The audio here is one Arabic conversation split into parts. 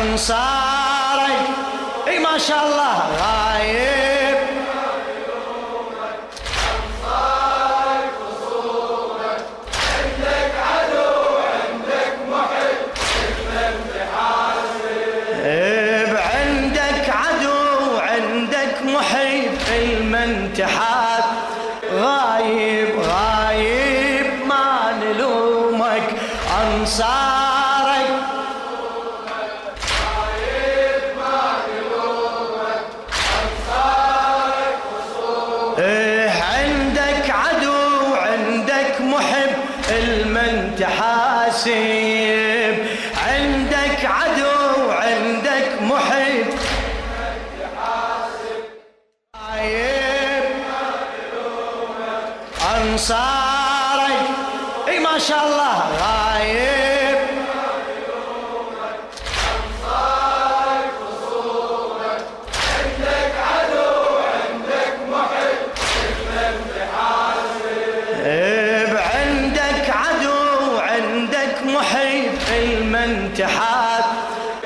أنصارك اي ما شاء الله غايب، أنصارك وصولك، عندك عدو عندك محب المن تحاسب، عندك عدو عندك محب المن تحاسب، غايب غايب ما نلومك أنصارك، غايب ما نلومك أنصارك وصولك، عندك عدو عندك محب المن تحاسب، عندك عدو عندك محب غايب أنصارك اي ما شاء الله غايب، أنصارك وصولك، عندك عدو عندك محب المن تحاسب، عندك عدو عندك محب المن تحاسب،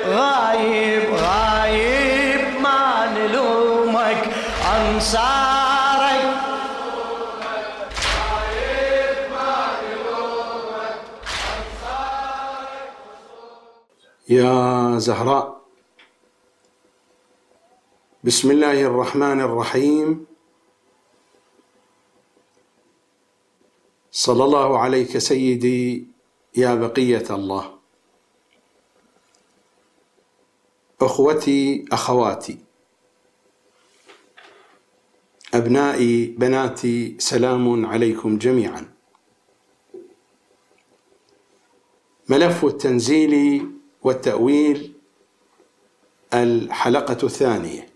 غايب غايب ما نلومك أنصارك، غايب ما نلومك أنصارك. يا زهراء، بسم الله الرحمن الرحيم. صلى الله عليك سيدي يا بقية الله. أخوتي أخواتي، أبنائي بناتي، سلام عليكم جميعا. ملف التنزيل والتأويل، الحلقة الثانية.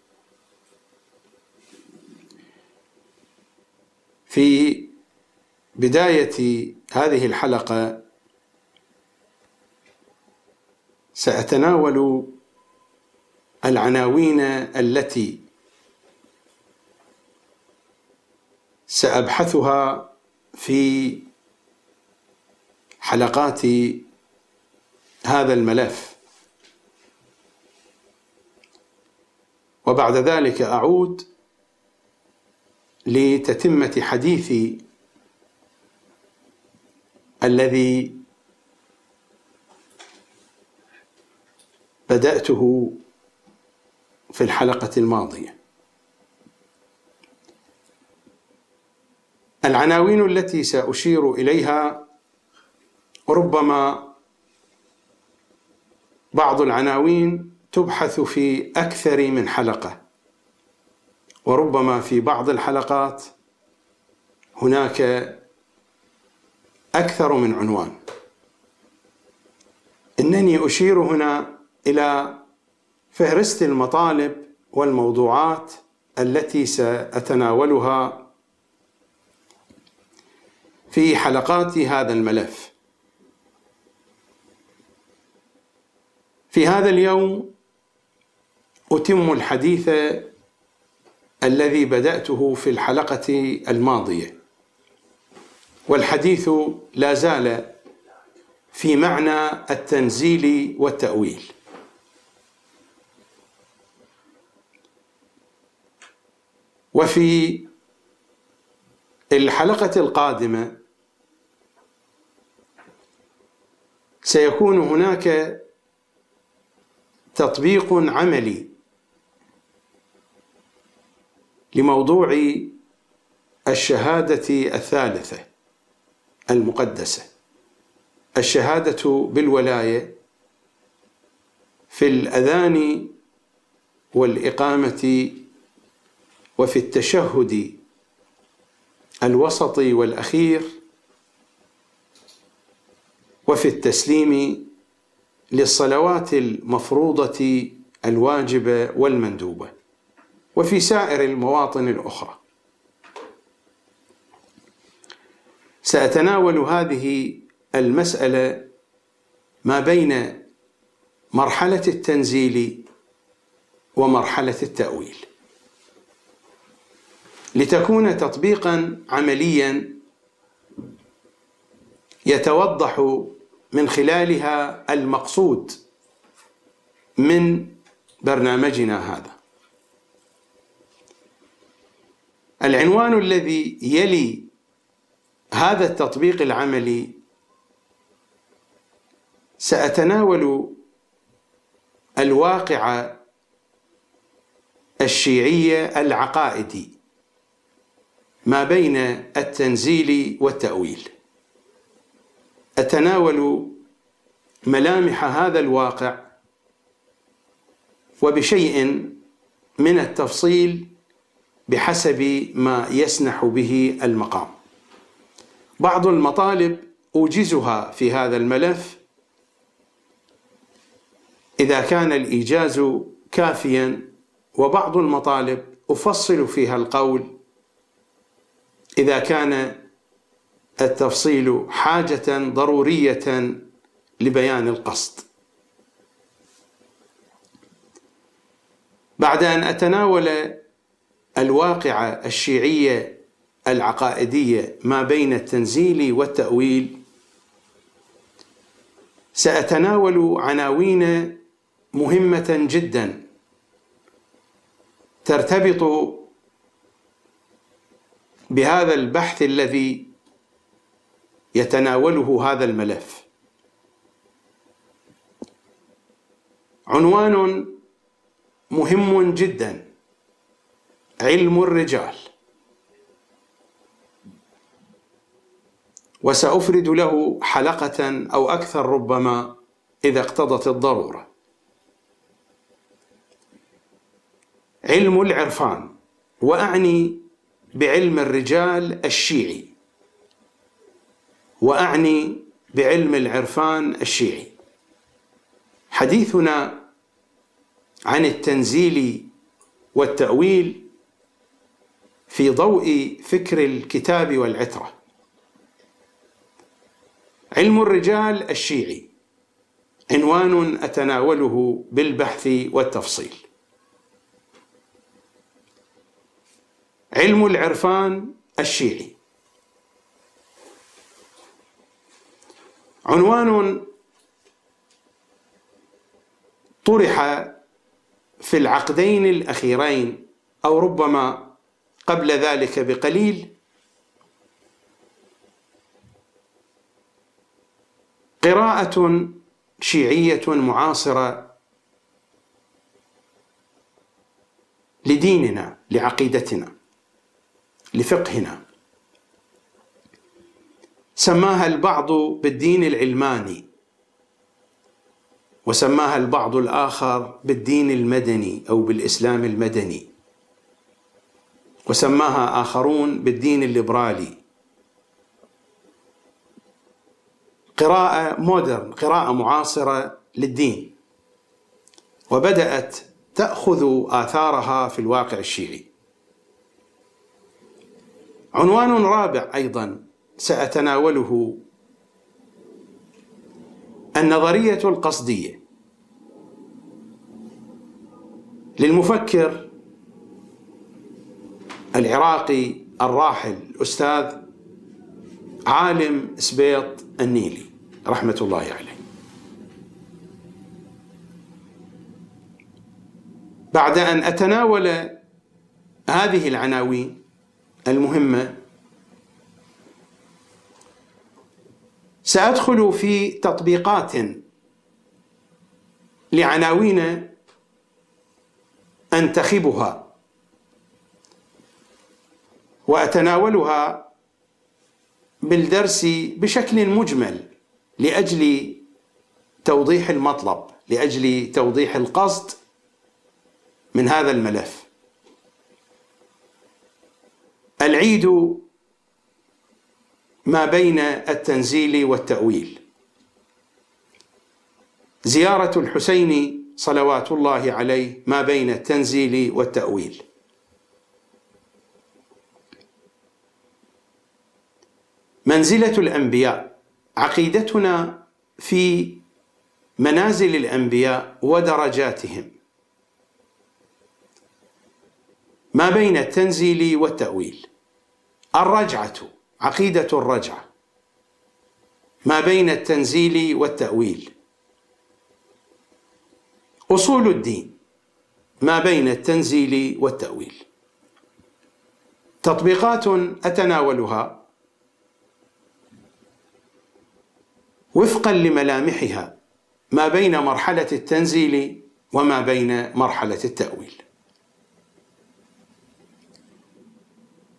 في بداية هذه الحلقة سأتناول العناوين التي سأبحثها في حلقات هذا الملف، وبعد ذلك أعود لتتمة حديثي الذي بدأته في الحلقة الماضية. العناوين التي سأشير إليها ربما بعض العناوين تبحث في أكثر من حلقة، وربما في بعض الحلقات هناك أكثر من عنوان. إنني أشير هنا إلى فهرست المطالب والموضوعات التي سأتناولها في حلقات هذا الملف. في هذا اليوم أتم الحديث الذي بدأته في الحلقة الماضية، والحديث لا زال في معنى التنزيل والتأويل. وفي الحلقة القادمة سيكون هناك تطبيق عملي لموضوع الشهادة الثالثة المقدسة، الشهادة بالولاية في الأذان والإقامة وفي التشهد الوسطي والأخير وفي التسليم للصلوات المفروضة الواجبة والمندوبة وفي سائر المواطن الأخرى. سأتناول هذه المسألة ما بين مرحلة التنزيل ومرحلة التأويل، لتكون تطبيقا عمليا يتوضح من خلالها المقصود من برنامجنا هذا. العنوان الذي يلي هذا التطبيق العملي سأتناول الواقع الشيعي العقائدي ما بين التنزيل والتأويل. أتناول ملامح هذا الواقع وبشيء من التفصيل بحسب ما يسنح به المقام. بعض المطالب أوجزها في هذا الملف إذا كان الإيجاز كافيا، وبعض المطالب أفصل فيها القول إذا كان التفصيل حاجة ضرورية لبيان القصد. بعد أن أتناول الواقع الشيعي العقائدي ما بين التنزيل والتأويل، سأتناول عناوين مهمة جدا ترتبط بهذا البحث الذي يتناوله هذا الملف. عنوان مهم جدا: علم الرجال، وسأفرد له حلقة أو أكثر ربما إذا اقتضت الضرورة. علم العرفان، وأعني بعلم الرجال الشيعي، وأعني بعلم العرفان الشيعي. حديثنا عن التنزيل والتأويل في ضوء فكر الكتاب والعترة. علم الرجال الشيعي عنوان أتناوله بالبحث والتفصيل. علم العرفان الشيعي عنوان طرح في العقدين الأخيرين أو ربما قبل ذلك بقليل، قراءة شيعية معاصرة لديننا، لعقيدتنا، لفقهنا. سماها البعض بالدين العلماني، وسماها البعض الآخر بالدين المدني أو بالإسلام المدني، وسماها آخرون بالدين الليبرالي. قراءة مودرن، قراءة معاصرة للدين، وبدأت تأخذ آثارها في الواقع الشيعي. عنوان رابع أيضا سأتناوله: النظرية القصدية للمفكر العراقي الراحل الأستاذ عالم سبيط النيلي رحمة الله عليه. بعد أن أتناول هذه العناوين المهمة، سأدخل في تطبيقات لعناوين أنتخبها وأتناولها بالدرس بشكل مجمل لأجل توضيح المطلب، لأجل توضيح القصد من هذا الملف. العيد ما بين التنزيل والتأويل. زيارة الحسين صلوات الله عليه ما بين التنزيل والتأويل. منزلة الأنبياء، عقيدتنا في منازل الأنبياء ودرجاتهم ما بين التنزيل والتأويل. الرجعة، عقيدة الرجعة ما بين التنزيل والتأويل. أصول الدين ما بين التنزيل والتأويل. تطبيقات أتناولها وفقا لملامحها ما بين مرحلة التنزيل وما بين مرحلة التأويل.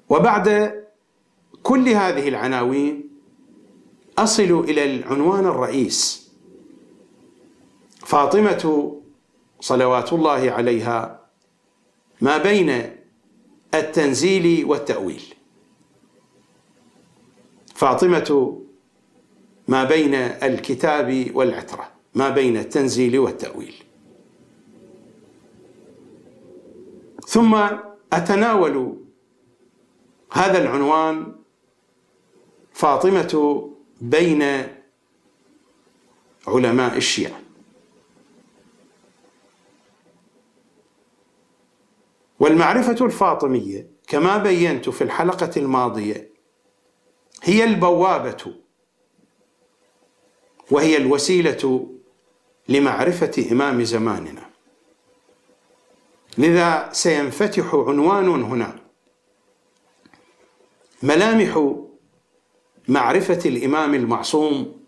وبعد كل هذه العناوين أصل إلى العنوان الرئيس: فاطمة صلوات الله عليها ما بين التنزيل والتأويل. فاطمة ما بين الكتاب والعترة، ما بين التنزيل والتأويل. ثم أتناول هذا العنوان: فاطمة بين علماء الشيعة. والمعرفة الفاطمية كما بينت في الحلقة الماضية هي البوابة وهي الوسيلة لمعرفة إمام زماننا. لذا سينفتح عنوان هنا: ملامح معرفة الإمام المعصوم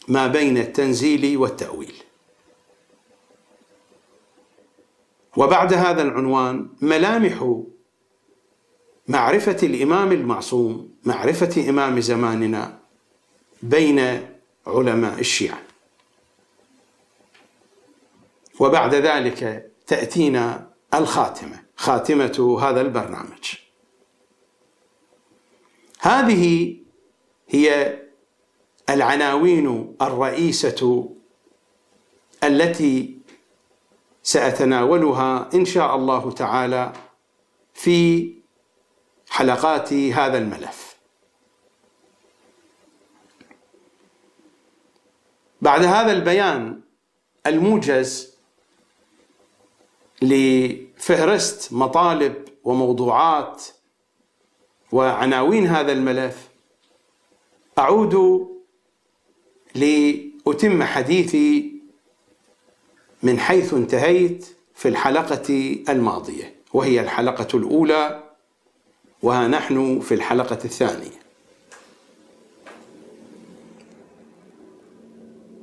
ما بين التنزيل والتأويل. وبعد هذا العنوان: ملامح معرفة الإمام المعصوم، معرفة إمام زماننا بين علماء الشيعة. وبعد ذلك تأتينا الخاتمة، خاتمة هذا البرنامج. هذه هي العناوين الرئيسة التي سأتناولها إن شاء الله تعالى في حلقات هذا الملف. بعد هذا البيان الموجز لفهرست مطالب وموضوعات وعناوين هذا الملف، أعود لأتم حديثي من حيث انتهيت في الحلقة الماضية، وهي الحلقة الأولى، وها نحن في الحلقة الثانية.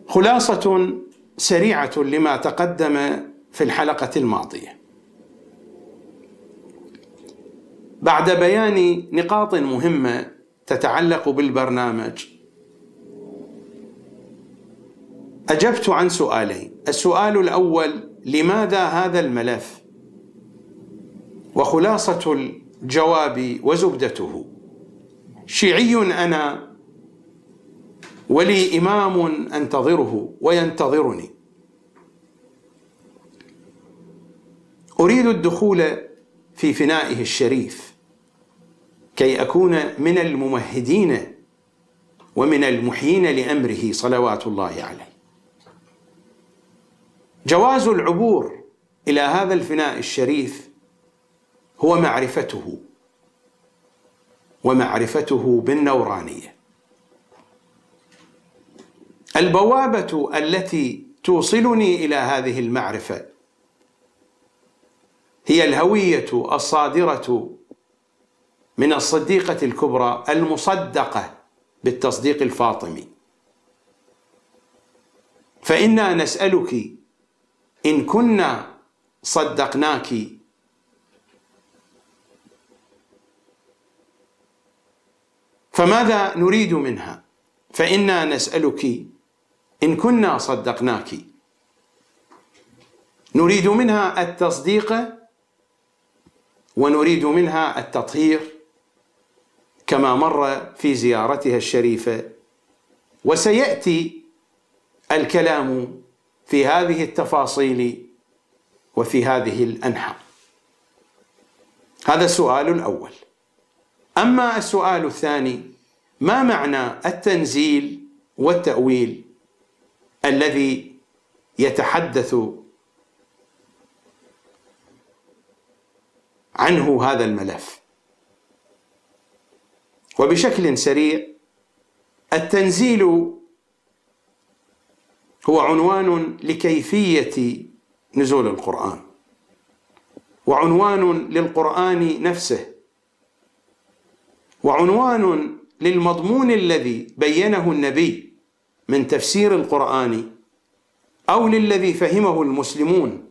خلاصة سريعة لما تقدم في الحلقة الماضية. بعد بيان نقاط مهمة تتعلق بالبرنامج، أجبت عن سؤالين. السؤال الأول: لماذا هذا الملف؟ وخلاصة الجواب وزبدته: شيعي أنا ولي إمام أنتظره وينتظرني. أريد الدخول في فنائه الشريف كي أكون من الممهدين ومن المحيين لأمره صلوات الله عليه. جواز العبور إلى هذا الفناء الشريف هو معرفته، ومعرفته بالنورانية. البوابة التي توصلني إلى هذه المعرفة هي الهوية الصادرة من الصديقة الكبرى المصدقة بالتصديق الفاطمي. فإنا نسألك إن كنا صدقناك فماذا نريد منها؟ فإنا نسألك إن كنا صدقناك، نريد منها التصديق ونريد منها التطهير كما مر في زيارتها الشريفة، وسيأتي الكلام في هذه التفاصيل وفي هذه الأنحاء. هذا السؤال الأول. أما السؤال الثاني: ما معنى التنزيل والتأويل الذي يتحدث عنه هذا الملف؟ وبشكل سريع، التنزيل هو عنوان لكيفية نزول القرآن، وعنوان للقرآن نفسه، وعنوان للمضمون الذي بينه النبي من تفسير القرآن أو للذي فهمه المسلمون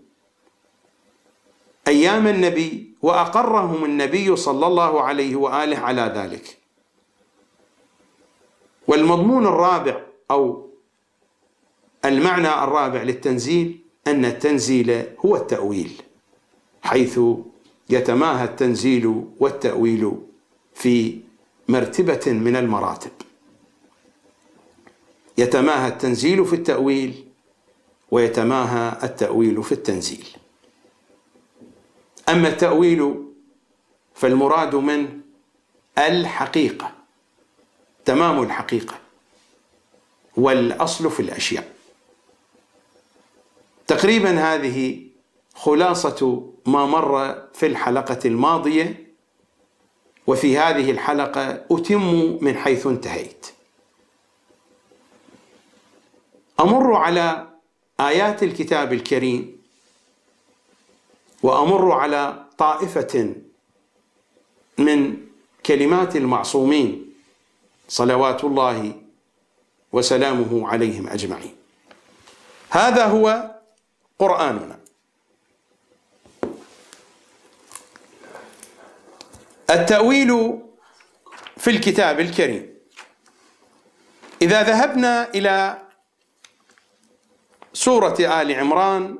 أيام النبي وأقرهم النبي صلى الله عليه وآله على ذلك. والمضمون الرابع أو المعنى الرابع للتنزيل أن التنزيل هو التأويل، حيث يتماهى التنزيل والتأويل في مرتبة من المراتب. يتماهى التنزيل في التأويل ويتماهى التأويل في التنزيل. أما التأويل فالمراد منه الحقيقة، تمام الحقيقة والأصل في الأشياء. تقريبا هذه خلاصة ما مر في الحلقة الماضية، وفي هذه الحلقة أتم من حيث انتهيت. أمر على آيات الكتاب الكريم، وأمر على طائفة من كلمات المعصومين صلوات الله وسلامه عليهم أجمعين. هذا هو قرآننا. التأويل في الكتاب الكريم. إذا ذهبنا إلى سورة آل عمران،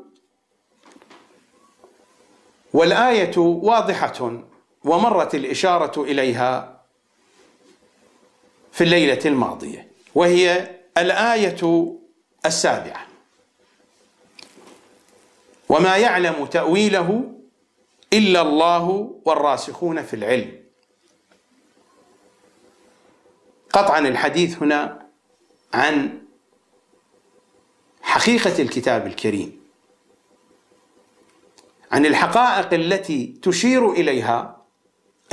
والآية واضحة ومرت الإشارة إليها في الليلة الماضية، وهي الآية 7: وما يعلم تأويله إلا الله والراسخون في العلم. قطعا الحديث هنا عن حقيقة الكتاب الكريم، عن الحقائق التي تشير إليها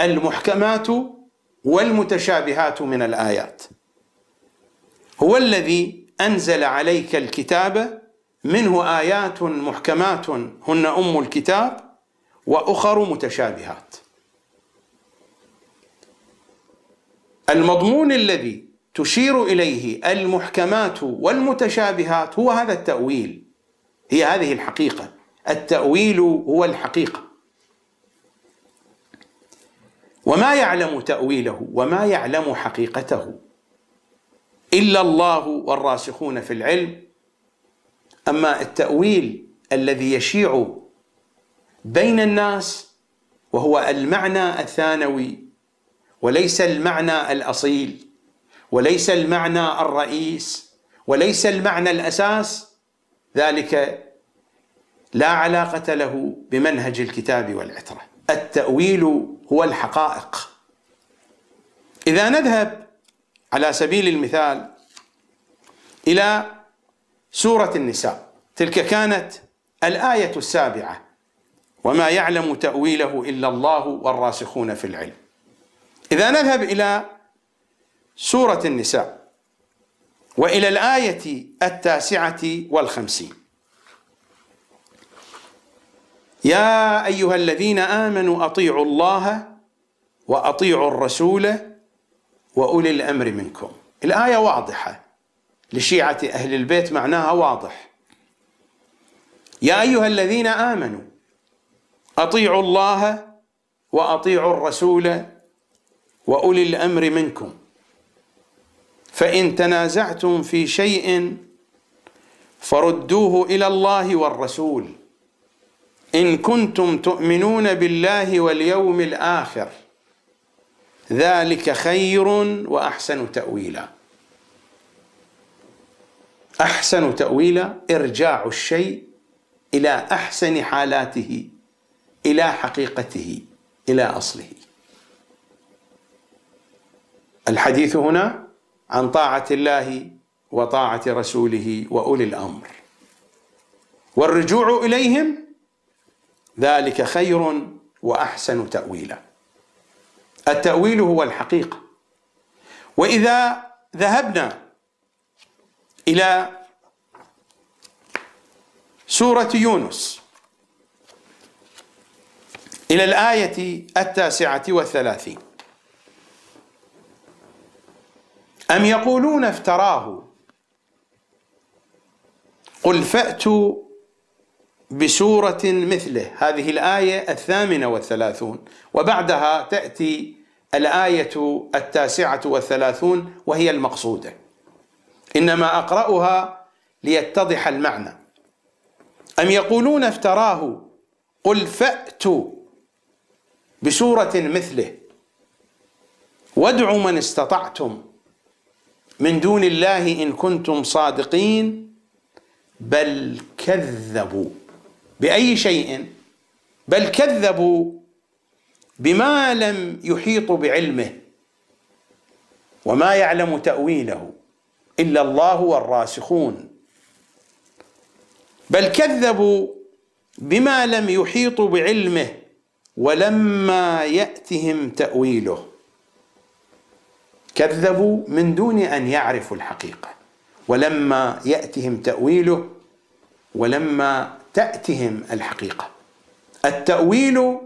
المحكمات والمتشابهات من الآيات. هو الذي أنزل عليك الكتاب منه آيات محكمات هن أم الكتاب وأخر متشابهات. المضمون الذي تشير إليه المحكمات والمتشابهات هو هذا التأويل، هي هذه الحقيقة. التأويل هو الحقيقة. وما يعلم تأويله وما يعلم حقيقته إلا الله والراسخون في العلم. أما التأويل الذي يشيع بين الناس وهو المعنى الثانوي وليس المعنى الأصيل وليس المعنى الرئيس وليس المعنى الأساس، ذلك لا علاقة له بمنهج الكتاب والعترة. التأويل هو الحقائق. إذا نذهب على سبيل المثال إلى سورة النساء، تلك كانت الآية 7: وما يعلم تأويله إلا الله والراسخون في العلم. إذا نذهب إلى سورة النساء وإلى الآية 59: يا أيها الذين آمنوا أطيعوا الله وأطيعوا الرسول وأولي الأمر منكم. الآية واضحة لشيعة أهل البيت، معناها واضح. يا أيها الذين آمنوا أطيعوا الله وأطيعوا الرسول وأولي الأمر منكم، فإن تنازعتم في شيء فردوه إلى الله والرسول إن كنتم تؤمنون بالله واليوم الآخر ذلك خير وأحسن تأويلا. أحسن تأويلا إرجاع الشيء إلى أحسن حالاته، إلى حقيقته، إلى أصله. الحديث هنا عن طاعة الله وطاعة رسوله وأولي الأمر، والرجوع إليهم ذلك خير وأحسن تأويلا. التأويل هو الحقيقة. وإذا ذهبنا إلى سورة يونس إلى الآية 39: أم يقولون افتراه قل فأتوا بسورة مثله. هذه الآية 38، وبعدها تأتي الآية 39 وهي المقصودة، إنما أقرأها ليتضح المعنى. أم يقولون افتراه قل فأتوا بسورة مثله وادعوا من استطعتم من دون الله إن كنتم صادقين بل كذبوا بأي شيء؟ بل كذبوا بما لم يحيطوا بعلمه وما يعلم تأويله إلا الله والراسخون. بل كذبوا بما لم يحيطوا بعلمه ولما يأتهم تأويله. كذبوا من دون أن يعرفوا الحقيقة، ولما يأتهم تأويله ولما تأتهم الحقيقة. التأويل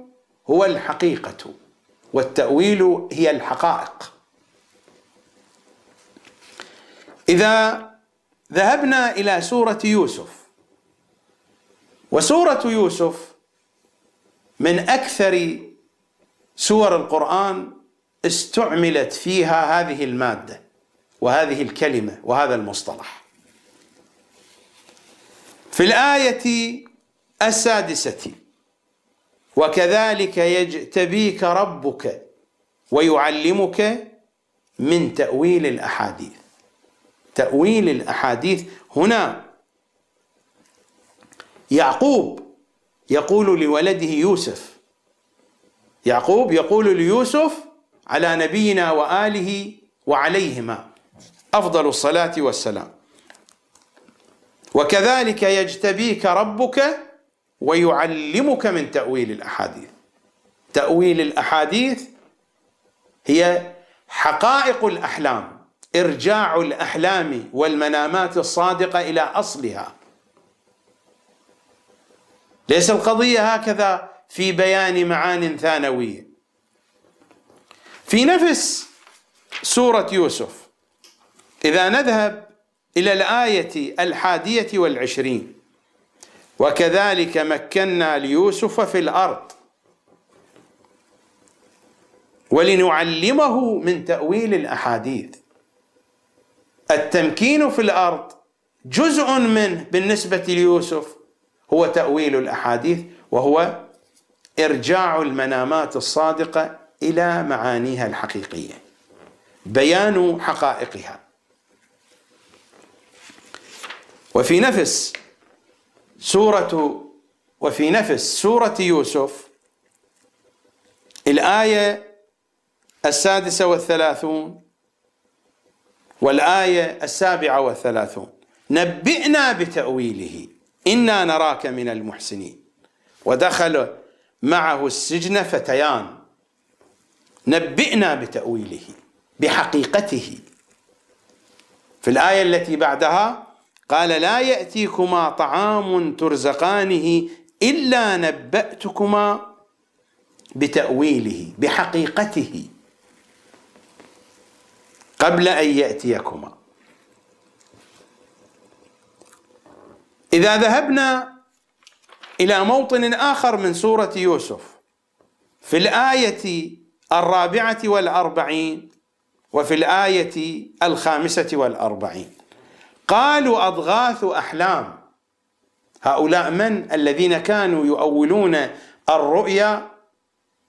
هو الحقيقة والتأويل هي الحقائق. إذا ذهبنا إلى سورة يوسف، وسورة يوسف من أكثر سور القرآن استعملت فيها هذه المادة وهذه الكلمة وهذا المصطلح. في الآية 6: وكذلك يجتبيك ربك ويعلمك من تأويل الأحاديث. تأويل الأحاديث هنا يعقوب يقول لولده يوسف، يعقوب يقول ليوسف على نبينا وآله وعليهما أفضل الصلاة والسلام: وكذلك يجتبيك ربك ويعلمك من تأويل الأحاديث. تأويل الأحاديث هي حقائق الأحلام، إرجاع الأحلام والمنامات الصادقة إلى أصلها. ليس القضية هكذا في بيان معان ثانوية. في نفس سورة يوسف إذا نذهب إلى الآية 21: وكذلك مكنا ليوسف في الأرض ولنعلمه من تأويل الأحاديث. التمكين في الأرض جزء منه بالنسبة ليوسف هو تأويل الأحاديث، وهو إرجاع المنامات الصادقة إلى معانيها الحقيقية، بيان حقائقها. وفي نفس سورة يوسف الآية 36 والآية 37: نبئنا بتأويله إنا نراك من المحسنين. ودخل معه السجن فتيان. نبئنا بتأويله، بحقيقته. في الآية التي بعدها قال لا يأتيكما طعام ترزقانه إلا نبأتكما بتأويله، بحقيقته، قبل أن يأتيكما. إذا ذهبنا إلى موطن آخر من سورة يوسف في الآية 44 وفي الآية 45: قالوا أضغاث أحلام. هؤلاء من؟ الذين كانوا يؤولون الرؤيا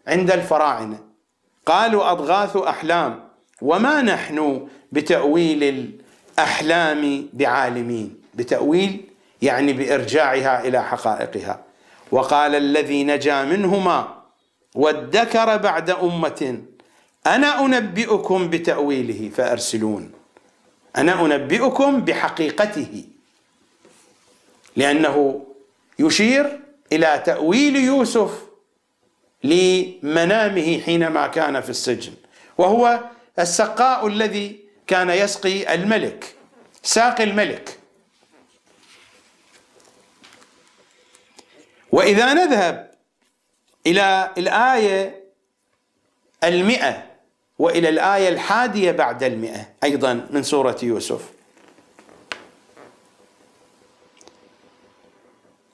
عند الفراعنة. قالوا أضغاث أحلام وما نحن بتأويل الأحلام بعالمين. بتأويل يعني بإرجاعها إلى حقائقها. وقال الذي نجا منهما وادكر بعد أمة أنا أنبئكم بتأويله فأرسلون. أنا أنبئكم بحقيقته، لأنه يشير إلى تأويل يوسف لمنامه حينما كان في السجن، وهو السقاء الذي كان يسقي الملك، ساقي الملك. وإذا نذهب إلى الآية 100 وإلى الآية 11 بعد 100 أيضا من سورة يوسف: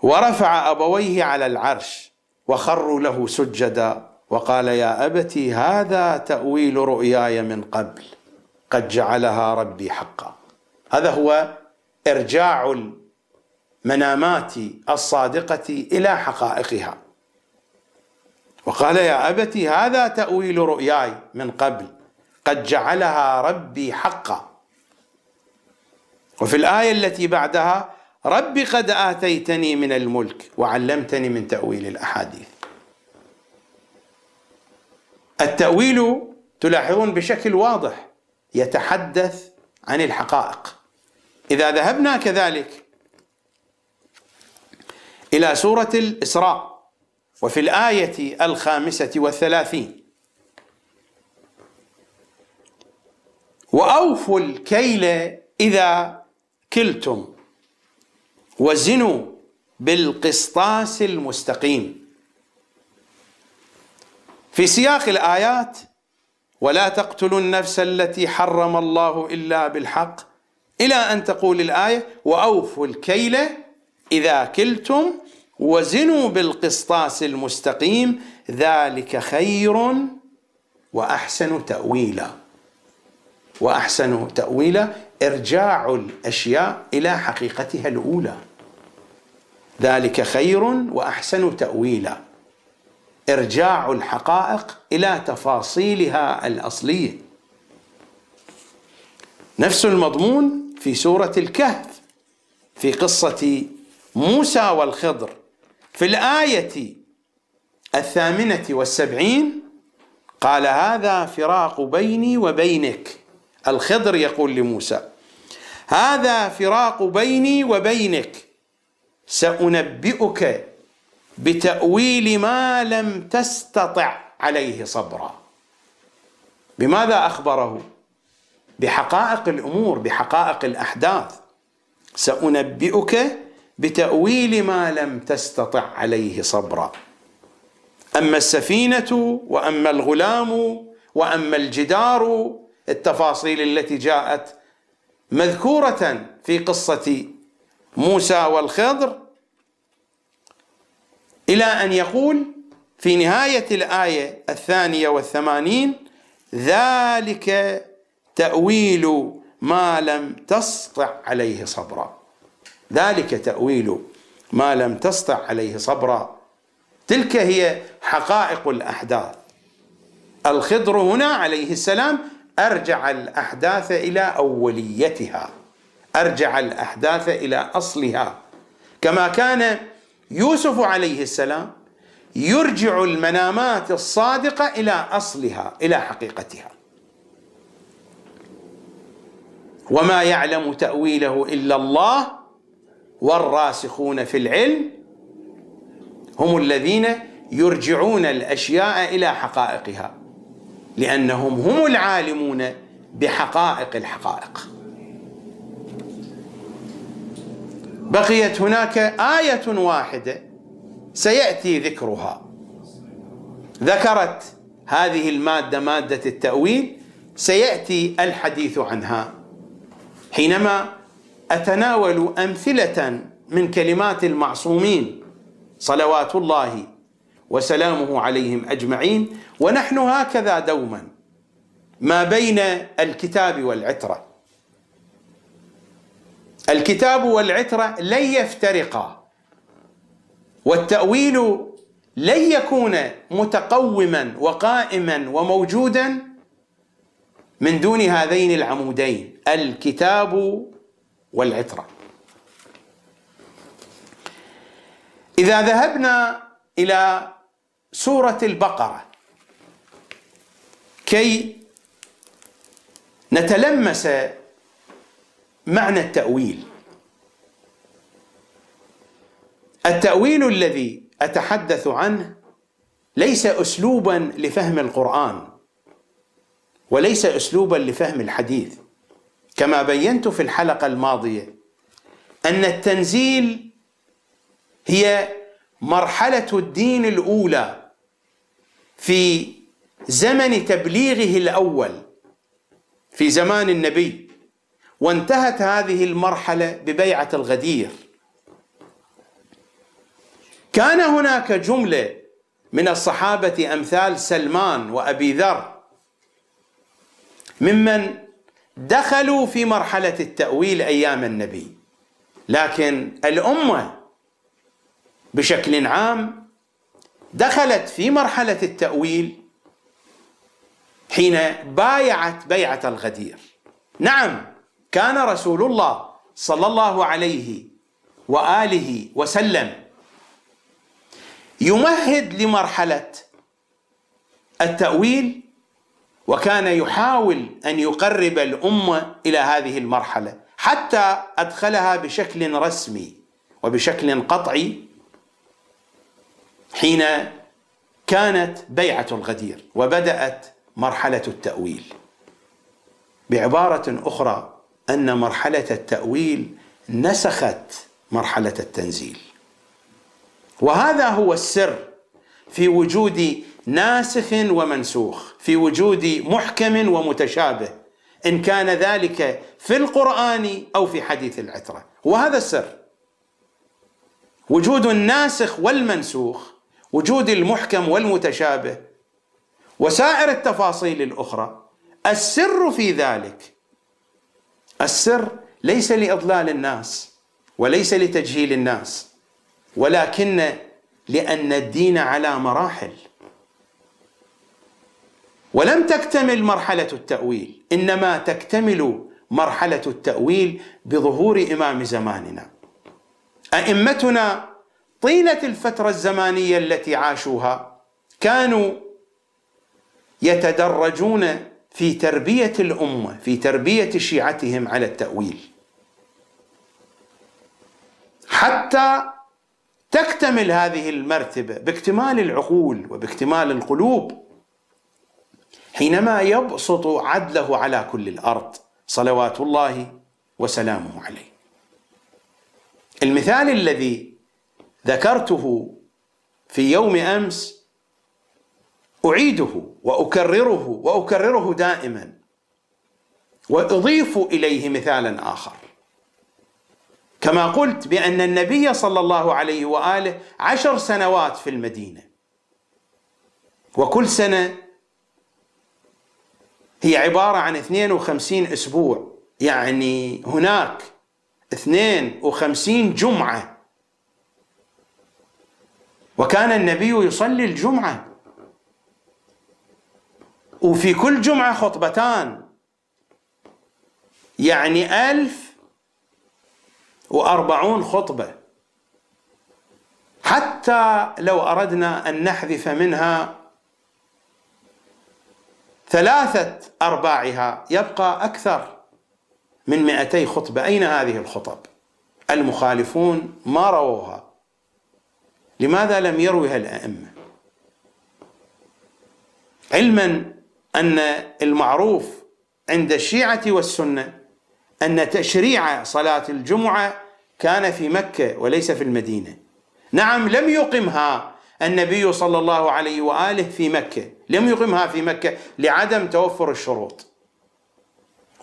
ورفع أبويه على العرش وخروا له سجدا وقال يا أبت هذا تأويل رؤياي من قبل قد جعلها ربي حقا. هذا هو إرجاع المنامات الصادقة إلى حقائقها. وقال يا أبت هذا تأويل رؤياي من قبل قد جعلها ربي حقا. وفي الآية التي بعدها: ربي قد آتيتني من الملك وعلمتني من تأويل الأحاديث. التأويل تلاحظون بشكل واضح يتحدث عن الحقائق. إذا ذهبنا كذلك إلى سورة الإسراء وفي الآية 35: وأوفوا الكيل إذا كلتم وزنوا بالقسطاس المستقيم. في سياق الآيات: ولا تقتلوا النفس التي حرم الله إلا بالحق، إلى أن تقول الآية: وأوفوا الكيل إذا كلتم وزنوا بالقسطاس المستقيم ذلك خير وأحسن تأويلا. وأحسن تأويلا إرجاع الأشياء إلى حقيقتها الأولى. ذلك خير وأحسن تأويلا، إرجاع الحقائق إلى تفاصيلها الأصلية. نفس المضمون في سورة الكهف في قصة موسى والخضر في الآية 78: قال هذا فراق بيني وبينك. الخضر يقول لموسى: هذا فراق بيني وبينك سأنبئك بتأويل ما لم تستطع عليه صبرا. بماذا أخبره؟ بحقائق الأمور، بحقائق الأحداث. سأنبئك بتأويل ما لم تستطع عليه صبرا. أما السفينة وأما الغلام وأما الجدار، التفاصيل التي جاءت مذكورة في قصة موسى والخضر، إلى أن يقول في نهاية الآية 82: ذلك تأويل ما لم تستطع عليه صبرا. ذلك تأويل ما لم تستطع عليه صبرا. تلك هي حقائق الأحداث. الخضر هنا عليه السلام أرجع الأحداث إلى أوليتها، أرجع الأحداث إلى أصلها، كما كان يوسف عليه السلام يرجع المنامات الصادقة إلى أصلها، إلى حقيقتها. وما يعلم تأويله إلا الله والراسخون في العلم هم الذين يرجعون الأشياء إلى حقائقها، لأنهم هم العالمون بحقائق الحقائق. بقيت هناك آية واحدة سيأتي ذكرها، ذكرت هذه المادة، مادة التأويل، سيأتي الحديث عنها حينما أتناول أمثلة من كلمات المعصومين صلوات الله وسلامه عليهم أجمعين. ونحن هكذا دوما ما بين الكتاب والعترة. الكتاب والعترة لن يفترقا، والتأويل لن يكون متقوما وقائما وموجودا من دون هذين العمودين، الكتاب والعترة. إذا ذهبنا إلى سورة البقرة كي نتلمس معنى التأويل، التأويل الذي أتحدث عنه ليس أسلوبا لفهم القرآن وليس أسلوبا لفهم الحديث. كما بينت في الحلقة الماضية أن التنزيل هي مرحلة الدين الأولى في زمن تبليغه الأول في زمان النبي، وانتهت هذه المرحلة ببيعة الغدير. كان هناك جملة من الصحابة أمثال سلمان وأبي ذر ممن دخلوا في مرحلة التأويل أيام النبي، لكن الأمة بشكل عام دخلت في مرحلة التأويل حين بايعت بيعة الغدير. نعم، كان رسول الله صلى الله عليه وآله وسلم يمهد لمرحلة التأويل، وكان يحاول أن يقرب الأمة إلى هذه المرحلة حتى أدخلها بشكل رسمي وبشكل قطعي حين كانت بيعة الغدير وبدأت مرحلة التأويل. بعبارة أخرى، أن مرحلة التأويل نسخت مرحلة التنزيل، وهذا هو السر في وجود ناسخ ومنسوخ، في وجود محكم ومتشابه، إن كان ذلك في القرآن أو في حديث العترة. وهذا السر، وجود الناسخ والمنسوخ، وجود المحكم والمتشابه، وسائر التفاصيل الأخرى. السر في ذلك، السر ليس لإضلال الناس وليس لتجهيل الناس، ولكن لأن الدين على مراحل، ولم تكتمل مرحلة التأويل، إنما تكتمل مرحلة التأويل بظهور إمام زماننا. أئمتنا طيلة الفترة الزمانية التي عاشوها كانوا يتدرجون في تربية الأمة، في تربية شيعتهم على التأويل، حتى تكتمل هذه المرتبة باكتمال العقول وباكتمال القلوب حينما يبسط عدله على كل الأرض صلوات الله وسلامه عليه. المثال الذي ذكرته في يوم أمس أعيده وأكرره دائما، وأضيف إليه مثالا آخر. كما قلت بأن النبي صلى الله عليه وآله 10 سنوات في المدينة، وكل سنة هي عبارة عن 52 أسبوع، يعني هناك 52 جمعة، وكان النبي يصلي الجمعة، وفي كل جمعة خطبتان، يعني 1040 خطبة. حتى لو أردنا أن نحذف منها 3/4 يبقى أكثر من 200 خطبة. أين هذه الخطب؟ المخالفون ما رووها. لماذا لم يروها الأئمة؟ علما أن المعروف عند الشيعة والسنة أن تشريع صلاة الجمعة كان في مكة وليس في المدينة. نعم، لم يقمها النبي صلى الله عليه وآله في مكة، لم يقمها في مكة لعدم توفر الشروط،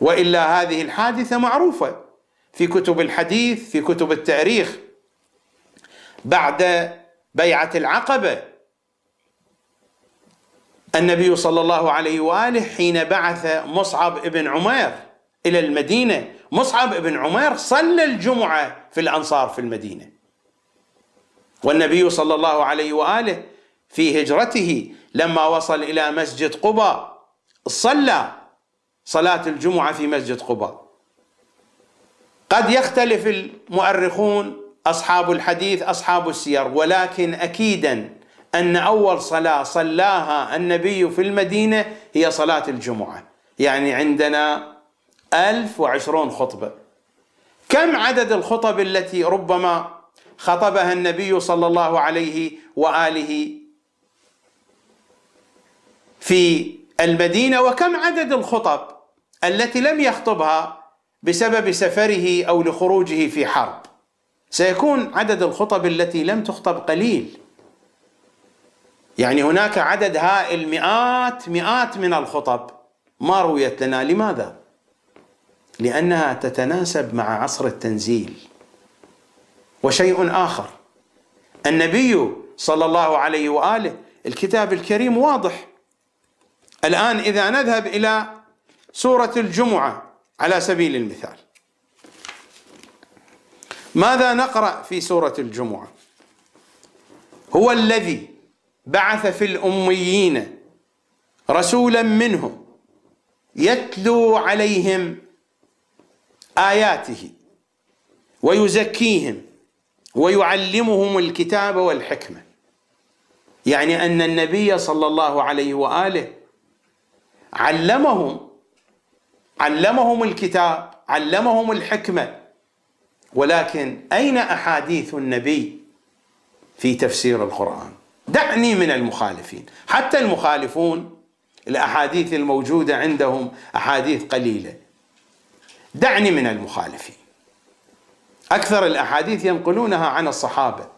وإلا هذه الحادثة معروفة في كتب الحديث، في كتب التاريخ. بعد بيعة العقبة النبي صلى الله عليه وآله حين بعث مصعب بن عمير إلى المدينة، مصعب بن عمير صلى الجمعة في الأنصار في المدينة، والنبي صلى الله عليه وآله في هجرته لما وصل إلى مسجد قباء صلى صلاة الجمعة في مسجد قباء. قد يختلف المؤرخون أصحاب الحديث أصحاب السير، ولكن أكيدا أن أول صلاة صلاها النبي في المدينة هي صلاة الجمعة، يعني عندنا 1020 خطبة. كم عدد الخطب التي ربما خطبها النبي صلى الله عليه وآله في المدينة، وكم عدد الخطب التي لم يخطبها بسبب سفره أو لخروجه في حرب؟ سيكون عدد الخطب التي لم تخطب قليل، يعني هناك عدد هائل، مئات من الخطب ما رويت لنا. لماذا؟ لأنها تتناسب مع عصر التنزيل. وشيء آخر، النبي صلى الله عليه وآله الكتاب الكريم واضح. الآن إذا نذهب إلى سورة الجمعة على سبيل المثال، ماذا نقرأ في سورة الجمعة؟ هو الذي بعث في الأميين رسولا منهم يتلو عليهم آياته ويزكيهم ويعلمهم الكتاب والحكمة. يعني أن النبي صلى الله عليه وآله علمهم الكتاب، علمهم الحكمة. ولكن أين أحاديث النبي في تفسير القرآن؟ دعني من المخالفين، حتى المخالفون الأحاديث الموجودة عندهم أحاديث قليلة. دعني من المخالفين، أكثر الأحاديث ينقلونها عن الصحابة،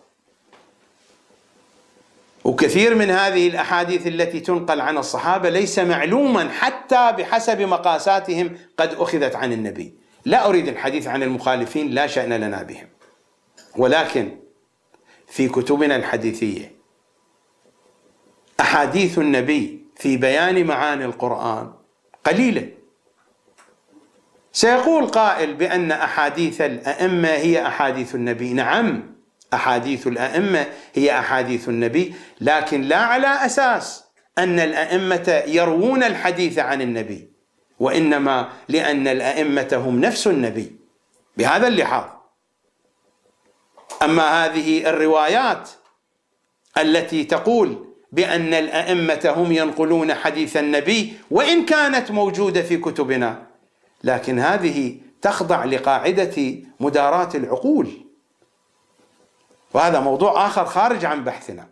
وكثير من هذه الأحاديث التي تنقل عن الصحابة ليس معلوما حتى بحسب مقاساتهم قد أخذت عن النبي. لا أريد الحديث عن المخالفين، لا شأن لنا بهم، ولكن في كتبنا الحديثية أحاديث النبي في بيان معاني القرآن قليلة. سيقول قائل بأن أحاديث الأئمة هي أحاديث النبي. نعم، أحاديث الأئمة هي أحاديث النبي، لكن لا على أساس أن الأئمة يروون الحديث عن النبي، وإنما لأن الأئمة هم نفس النبي بهذا اللحاظ. أما هذه الروايات التي تقول بأن الأئمة هم ينقلون حديث النبي وإن كانت موجودة في كتبنا، لكن هذه تخضع لقاعدة مداراة العقول، وهذا موضوع آخر خارج عن بحثنا.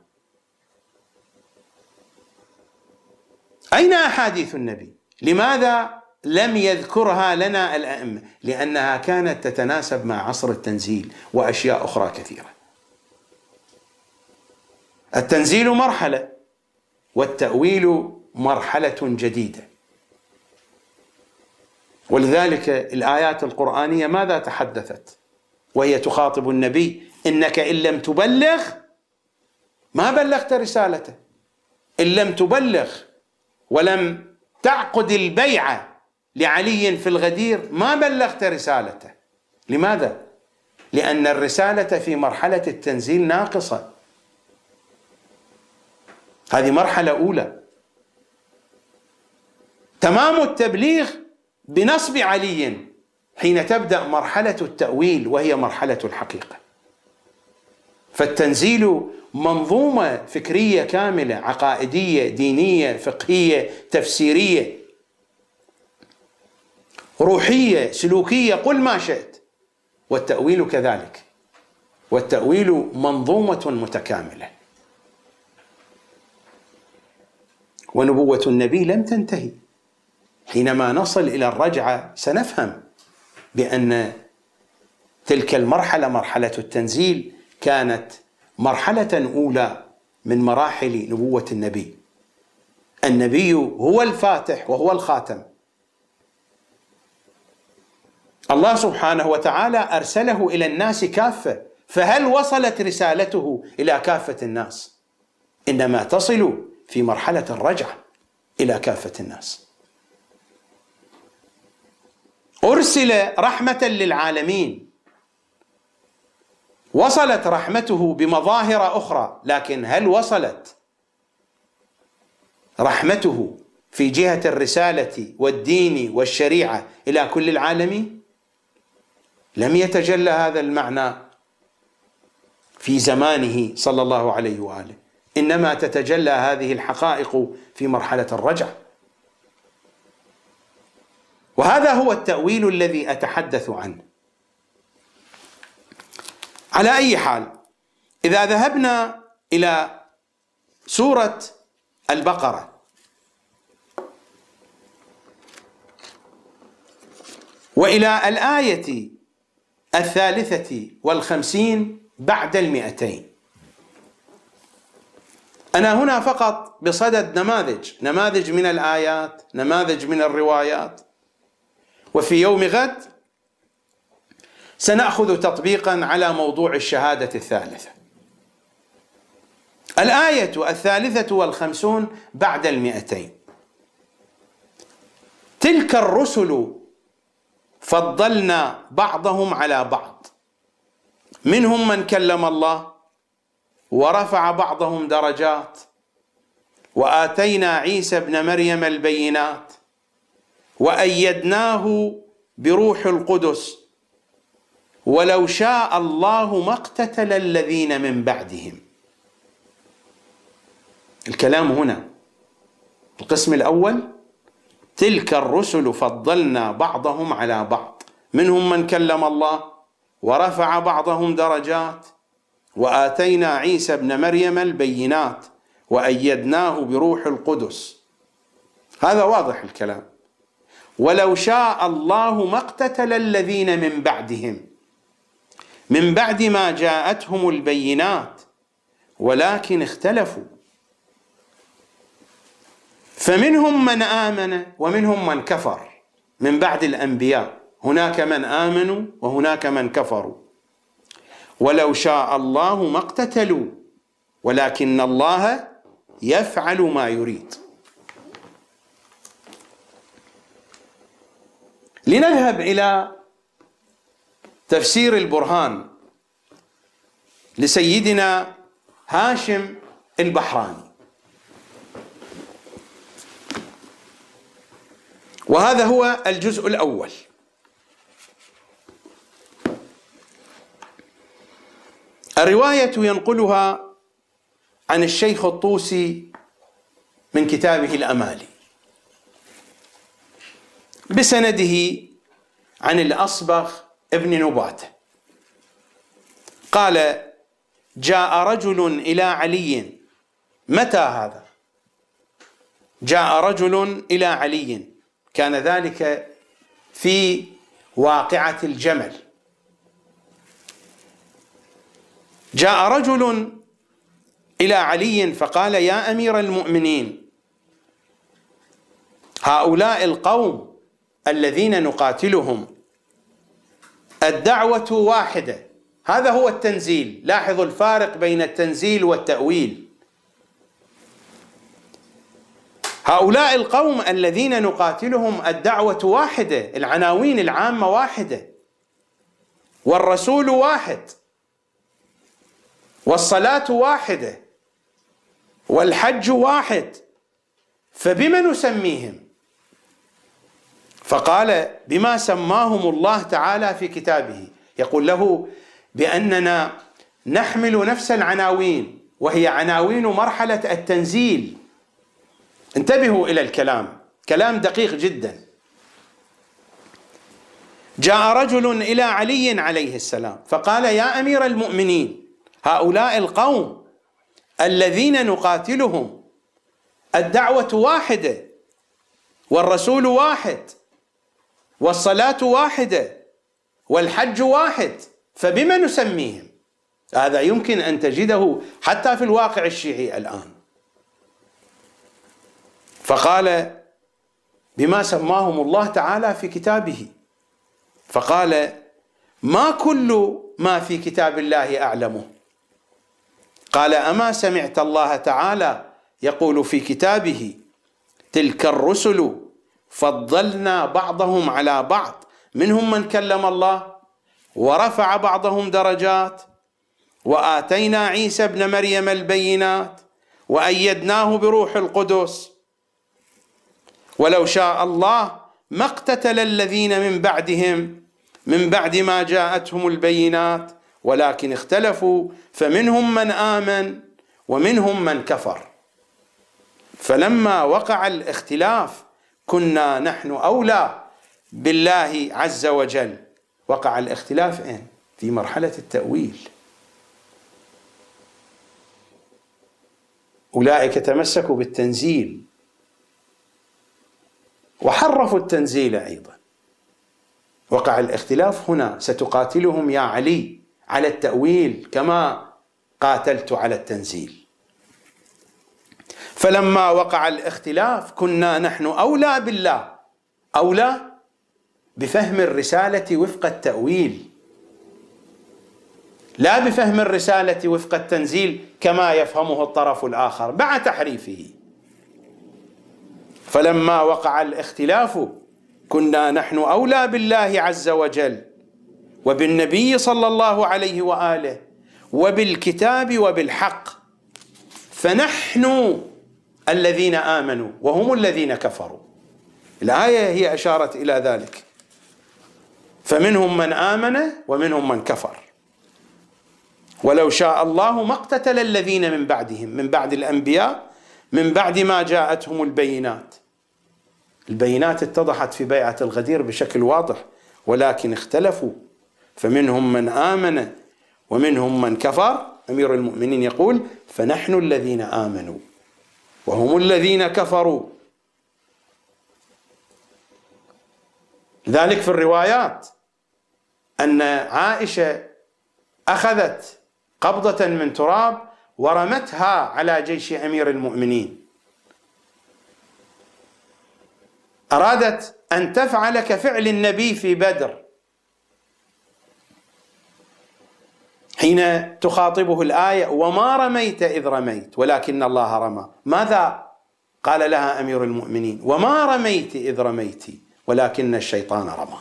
أين أحاديث النبي؟ لماذا لم يذكرها لنا الأئمة؟ لأنها كانت تتناسب مع عصر التنزيل وأشياء أخرى كثيرة. التنزيل مرحلة والتأويل مرحلة جديدة، ولذلك الآيات القرآنية ماذا تحدثت وهي تخاطب النبي؟ إنك إن لم تبلغ ما بلغت رسالته، إن لم تبلغ ولم تعقد البيعة لعلي في الغدير ما بلغت رسالته. لماذا؟ لأن الرسالة في مرحلة التنزيل ناقصة، هذه مرحلة أولى. تمام التبليغ بنصب علي حين تبدأ مرحلة التأويل وهي مرحلة الحقيقة. فالتنزيل منظومة فكرية كاملة، عقائدية، دينية، فقهية، تفسيرية، روحية، سلوكية، قل ما شئت. والتأويل كذلك، والتأويل منظومة متكاملة. ونبوة النبي لم تنتهي. حينما نصل إلى الرجعة سنفهم بأن تلك المرحلة، مرحلة التنزيل، كانت مرحلة أولى من مراحل نبوة النبي. النبي هو الفاتح وهو الخاتم. الله سبحانه وتعالى أرسله إلى الناس كافة، فهل وصلت رسالته إلى كافة الناس؟ إنما تصل في مرحلة الرجعة إلى كافة الناس. أرسل رحمة للعالمين، وصلت رحمته بمظاهر أخرى، لكن هل وصلت رحمته في جهة الرسالة والدين والشريعة إلى كل العالمين؟ لم يتجلى هذا المعنى في زمانه صلى الله عليه وآله، إنما تتجلى هذه الحقائق في مرحلة الرجعة. وهذا هو التأويل الذي أتحدث عنه. على أي حال، إذا ذهبنا إلى سورة البقرة وإلى الآية 53 بعد 200. أنا هنا فقط بصدد نماذج من الآيات، نماذج من الروايات، وفي يوم غد سنأخذ تطبيقا على موضوع الشهادة الثالثة. الآية 53 بعد 200: تلك الرسل فضلنا بعضهم على بعض، منهم من كلم الله ورفع بعضهم درجات، وآتينا عيسى ابن مريم البينات، وأيدناه بروح القدس، ولو شاء الله ما اقتتل الذين من بعدهم. الكلام هنا القسم الأول: تلك الرسل فضلنا بعضهم على بعض، منهم من كلم الله ورفع بعضهم درجات، وآتينا عيسى ابن مريم البينات، وأيدناه بروح القدس. هذا واضح الكلام. ولو شاء الله ما اقتتل الذين من بعدهم من بعد ما جاءتهم البينات ولكن اختلفوا، فمنهم من آمن ومنهم من كفر. من بعد الأنبياء هناك من آمنوا وهناك من كفروا. ولو شاء الله ما اقتتلوا ولكن الله يفعل ما يريد. لنذهب إلى تفسير البرهان لسيدنا هاشم البحراني، وهذا هو الجزء الأول. الرواية ينقلها عن الشيخ الطوسي من كتابه الأمالي بسنده عن الأصبغ ابن نباتة قال: جاء رجل إلى علي. متى هذا؟ جاء رجل إلى علي، كان ذلك في واقعة الجمل. جاء رجل إلى علي فقال: يا أمير المؤمنين، هؤلاء القوم الذين نقاتلهم الدعوة واحدة. هذا هو التنزيل. لاحظوا الفارق بين التنزيل والتأويل. هؤلاء القوم الذين نقاتلهم الدعوة واحدة، العناوين العامة واحدة، والرسول واحد، والصلاة واحدة، والحج واحد، فبما نسميهم؟ فقال: بما سماهم الله تعالى في كتابه. يقول له بأننا نحمل نفس العناوين، وهي عناوين مرحلة التنزيل. انتبهوا إلى الكلام، كلام دقيق جدا. جاء رجل إلى علي عليه السلام فقال: يا أمير المؤمنين، هؤلاء القوم الذين نقاتلهم الدعوة واحدة، والرسول واحد، والصلاة واحدة، والحج واحد، فبما نسميهم؟ هذا يمكن أن تجده حتى في الواقع الشيعي الآن. فقال: بما سماهم الله تعالى في كتابه. فقال: ما كل ما في كتاب الله أعلمه. قال: أما سمعت الله تعالى يقول في كتابه: تلك الرسل فضلنا بعضهم على بعض، منهم من كلم الله ورفع بعضهم درجات، وآتينا عيسى ابن مريم البينات، وأيدناه بروح القدس، ولو شاء الله ما اقتتل الذين من بعدهم من بعد ما جاءتهم البينات ولكن اختلفوا، فمنهم من آمن ومنهم من كفر. فلما وقع الاختلاف كنا نحن أولى بالله عز وجل. وقع الاختلاف إن في مرحلة التأويل. أولئك تمسكوا بالتنزيل وحرفوا التنزيل أيضا، وقع الاختلاف هنا ستقاتلهم يا علي على التأويل كما قاتلت على التنزيل. فلما وقع الاختلاف كنا نحن أولى بالله، أولى بفهم الرسالة وفق التأويل، لا بفهم الرسالة وفق التنزيل كما يفهمه الطرف الآخر مع تحريفه. فلما وقع الاختلاف كنا نحن أولى بالله عز وجل وبالنبي صلى الله عليه وآله وبالكتاب وبالحق، فنحن الذين آمنوا وهم الذين كفروا. الآية هي أشارت إلى ذلك، فمنهم من آمن ومنهم من كفر. ولو شاء الله ما اقتتل الذين من بعدهم، من بعد الأنبياء، من بعد ما جاءتهم البينات. البينات اتضحت في بيعة الغدير بشكل واضح، ولكن اختلفوا، فمنهم من آمن ومنهم من كفر. أمير المؤمنين يقول: فنحن الذين آمنوا وهم الذين كفروا. لذلك في الروايات أن عائشة أخذت قبضة من تراب ورمتها على جيش أمير المؤمنين، أرادت أن تفعل كفعل النبي في بدر حين تخاطبه الآية: وما رميت إذ رميت ولكن الله رمى. ماذا قال لها أمير المؤمنين؟ وما رميت إذ رميت ولكن الشيطان رمى.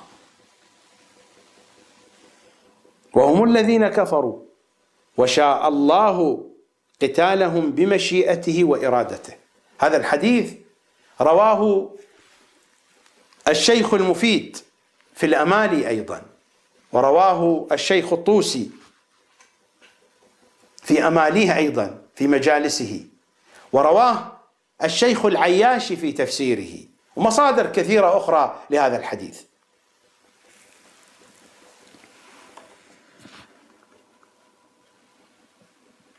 وهم الذين كفروا وشاء الله قتالهم بمشيئته وإرادته. هذا الحديث رواه الشيخ المفيد في الأمالي أيضا، ورواه الشيخ الطوسي في أماليه أيضا في مجالسه، ورواه الشيخ العياشي في تفسيره، ومصادر كثيرة أخرى لهذا الحديث.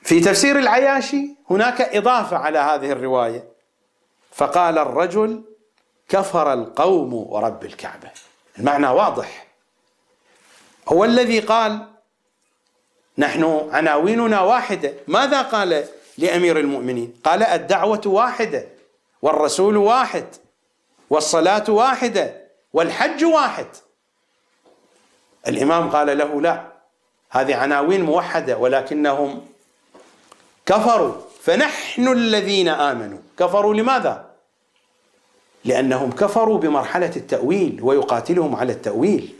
في تفسير العياشي هناك إضافة على هذه الرواية، فقال الرجل: كفر القوم ورب الكعبة. المعنى واضح، هو الذي قال: نحن عناويننا واحدة. ماذا قال لأمير المؤمنين؟ قال: الدعوة واحدة، والرسول واحد، والصلاة واحدة، والحج واحد. الإمام قال له: لا، هذه عناوين موحدة ولكنهم كفروا. فنحن الذين آمنوا. كفروا لماذا؟ لأنهم كفروا بمرحلة التأويل ويقاتلهم على التأويل.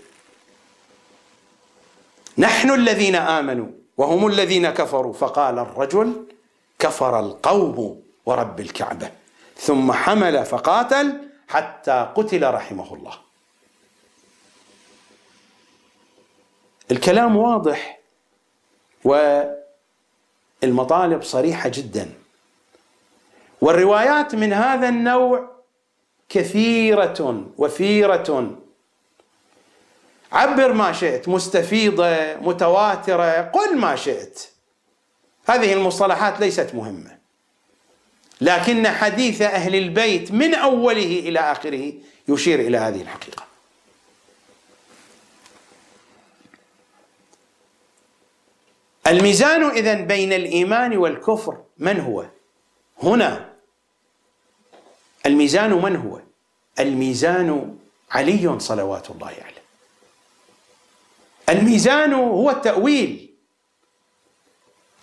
نحن الذين آمنوا وهم الذين كفروا. فقال الرجل: كفر القوم ورب الكعبة، ثم حمل فقاتل حتى قتل رحمه الله. الكلام واضح والمطالب صريحة جدا، والروايات من هذا النوع كثيرة وفيرة. عبر ما شئت، مستفيضة، متواترة، قل ما شئت، هذه المصطلحات ليست مهمة، لكن حديث أهل البيت من أوله إلى آخره يشير إلى هذه الحقيقة. الميزان إذن بين الإيمان والكفر من هو؟ هنا الميزان من هو؟ الميزان علي صلوات الله عليه. الميزان هو التأويل،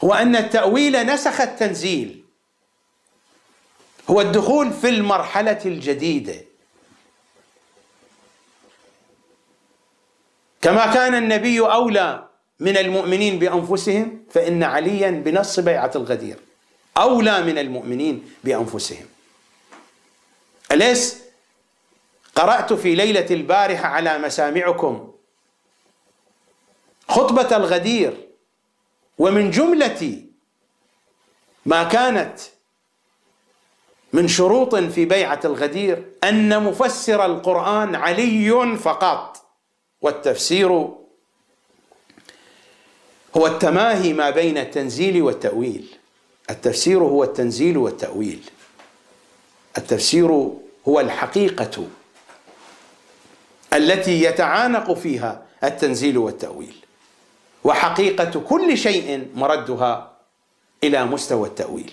هو أن التأويل نسخ التنزيل، هو الدخول في المرحلة الجديدة. كما كان النبي أولى من المؤمنين بأنفسهم، فإن عليا بنص بيعة الغدير أولى من المؤمنين بأنفسهم. أليس قرأت في ليلة البارحة على مسامعكم خطبة الغدير، ومن جملة ما كانت من شروط في بيعة الغدير أن مفسر القرآن علي فقط، والتفسير هو التماهي ما بين التنزيل والتأويل. التفسير هو التنزيل والتأويل، التفسير هو الحقيقة، التي يتعانق فيها التنزيل والتأويل، وحقيقة كل شيء مردها إلى مستوى التأويل.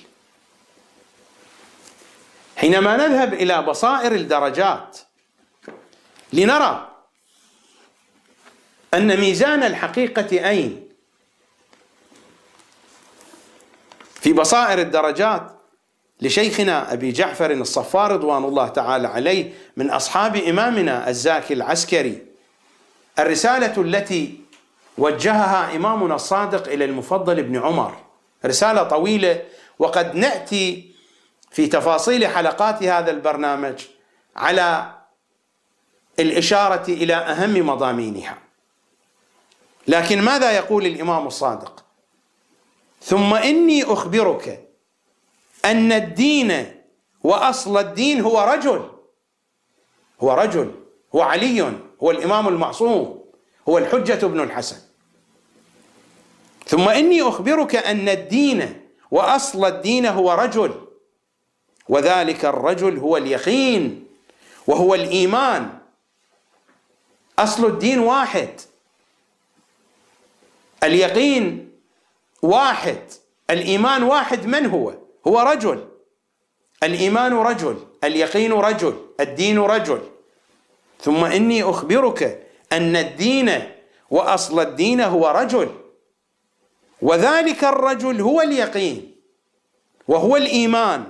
حينما نذهب إلى بصائر الدرجات لنرى أن ميزان الحقيقة أين؟ في بصائر الدرجات لشيخنا أبي جعفر الصفار رضوان الله تعالى عليه من أصحاب إمامنا الزاكي العسكري، الرسالة التي وجهها إمامنا الصادق إلى المفضل بن عمر، رسالة طويلة، وقد نأتي في تفاصيل حلقات هذا البرنامج على الإشارة إلى أهم مضامينها. لكن ماذا يقول الإمام الصادق؟ ثم إني أخبرك أن الدين وأصل الدين هو رجل، هو علي، هو الإمام المعصوم، هو الحجة بن الحسن. ثم إني أخبرك أن الدين وأصل الدين هو رجل، وذلك الرجل هو اليقين وهو الإيمان. أصل الدين واحد، اليقين واحد، الإيمان واحد. من هو؟ هو رجل. الإيمان رجل، اليقين رجل، الدين رجل. ثم إني أخبرك أن الدين وأصل الدين هو رجل، وذلك الرجل هو اليقين وهو الإيمان،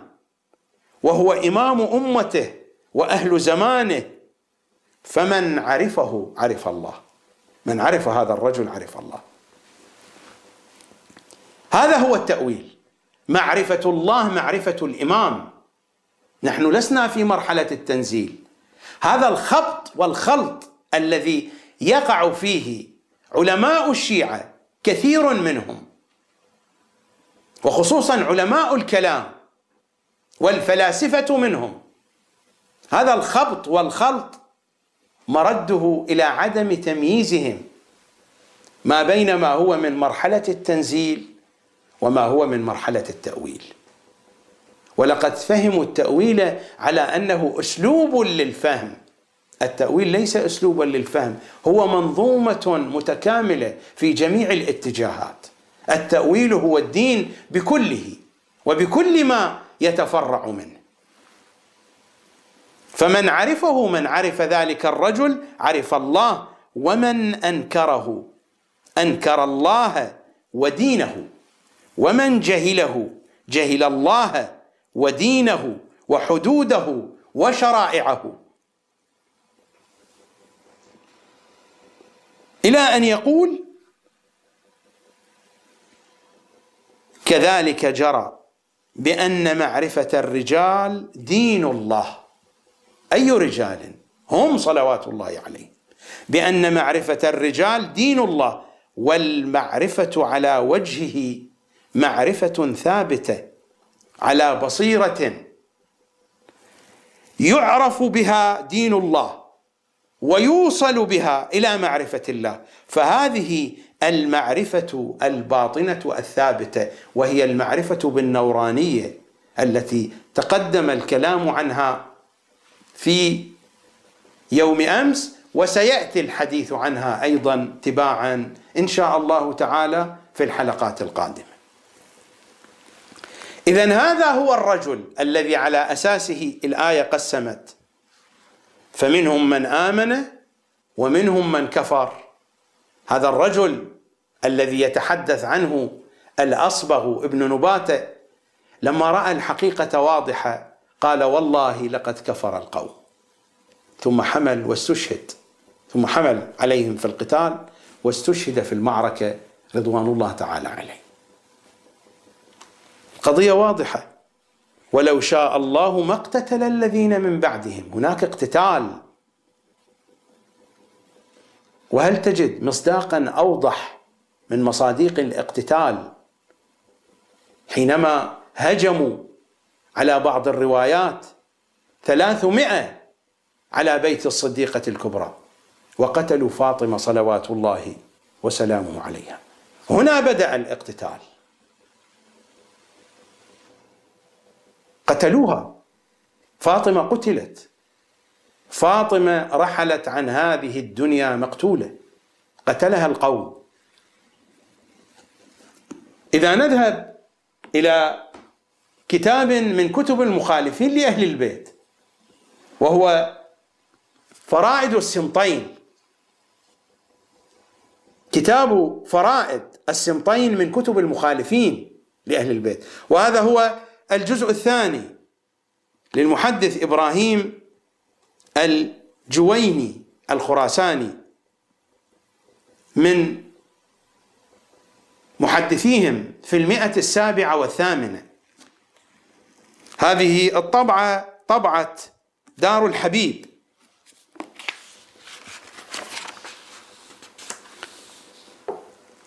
وهو إمام أمته وأهل زمانه. فمن عرفه عرف الله، من عرف هذا الرجل عرف الله. هذا هو التأويل، معرفة الله، معرفة الإمام. نحن لسنا في مرحلة التنزيل. هذا الخبط والخلط الذي يقع فيه علماء الشيعة كثير منهم، وخصوصا علماء الكلام والفلاسفة منهم، هذا الخبط والخلط مرده إلى عدم تمييزهم ما بين ما هو من مرحلة التنزيل وما هو من مرحلة التأويل. ولقد فهموا التأويل على أنه أسلوب للفهم. التأويل ليس أسلوبا للفهم، هو منظومة متكاملة في جميع الاتجاهات. التأويل هو الدين بكله وبكل ما يتفرع منه. فمن عرفه، من عرف ذلك الرجل عرف الله، ومن أنكره أنكر الله ودينه، ومن جهله جهل الله ودينه وحدوده وشرائعه. إلى أن يقول: كذلك جرى بأن معرفة الرجال دين الله. أي رجال؟ هم صلوات الله عليهم. بأن معرفة الرجال دين الله، والمعرفة على وجهه معرفة ثابتة على بصيرة يعرف بها دين الله ويوصل بها إلى معرفة الله. فهذه المعرفة الباطنة الثابتة، وهي المعرفة بالنورانية التي تقدم الكلام عنها في يوم أمس، وسيأتي الحديث عنها أيضا تباعا إن شاء الله تعالى في الحلقات القادمة. إذن هذا هو الرجل الذي على أساسه الآية قسمت: فمنهم من آمن ومنهم من كفر. هذا الرجل الذي يتحدث عنه الأصبغ ابن نباتة لما رأى الحقيقة واضحة قال: والله لقد كفر القوم. ثم حمل واستشهد، ثم حمل عليهم في القتال واستشهد في المعركة رضوان الله تعالى عليه. قضية واضحة: ولو شاء الله ما اقتتل الذين من بعدهم. هناك اقتتال. وهل تجد مصداقا أوضح من مصاديق الاقتتال حينما هجموا على بعض الروايات 300 على بيت الصديقة الكبرى وقتلوا فاطمة صلوات الله وسلامه عليها؟ هنا بدأ الاقتتال. قتلوها، فاطمة قتلت، فاطمة رحلت عن هذه الدنيا مقتولة، قتلها القوم. إذا نذهب إلى كتاب من كتب المخالفين لأهل البيت وهو فرائد السمطين، كتاب فرائد السمطين من كتب المخالفين لأهل البيت، وهذا هو الجزء الثاني للمحدث إبراهيم الجويني الخراساني من محدثيهم في 107. هذه الطبعة طبعة دار الحبيب،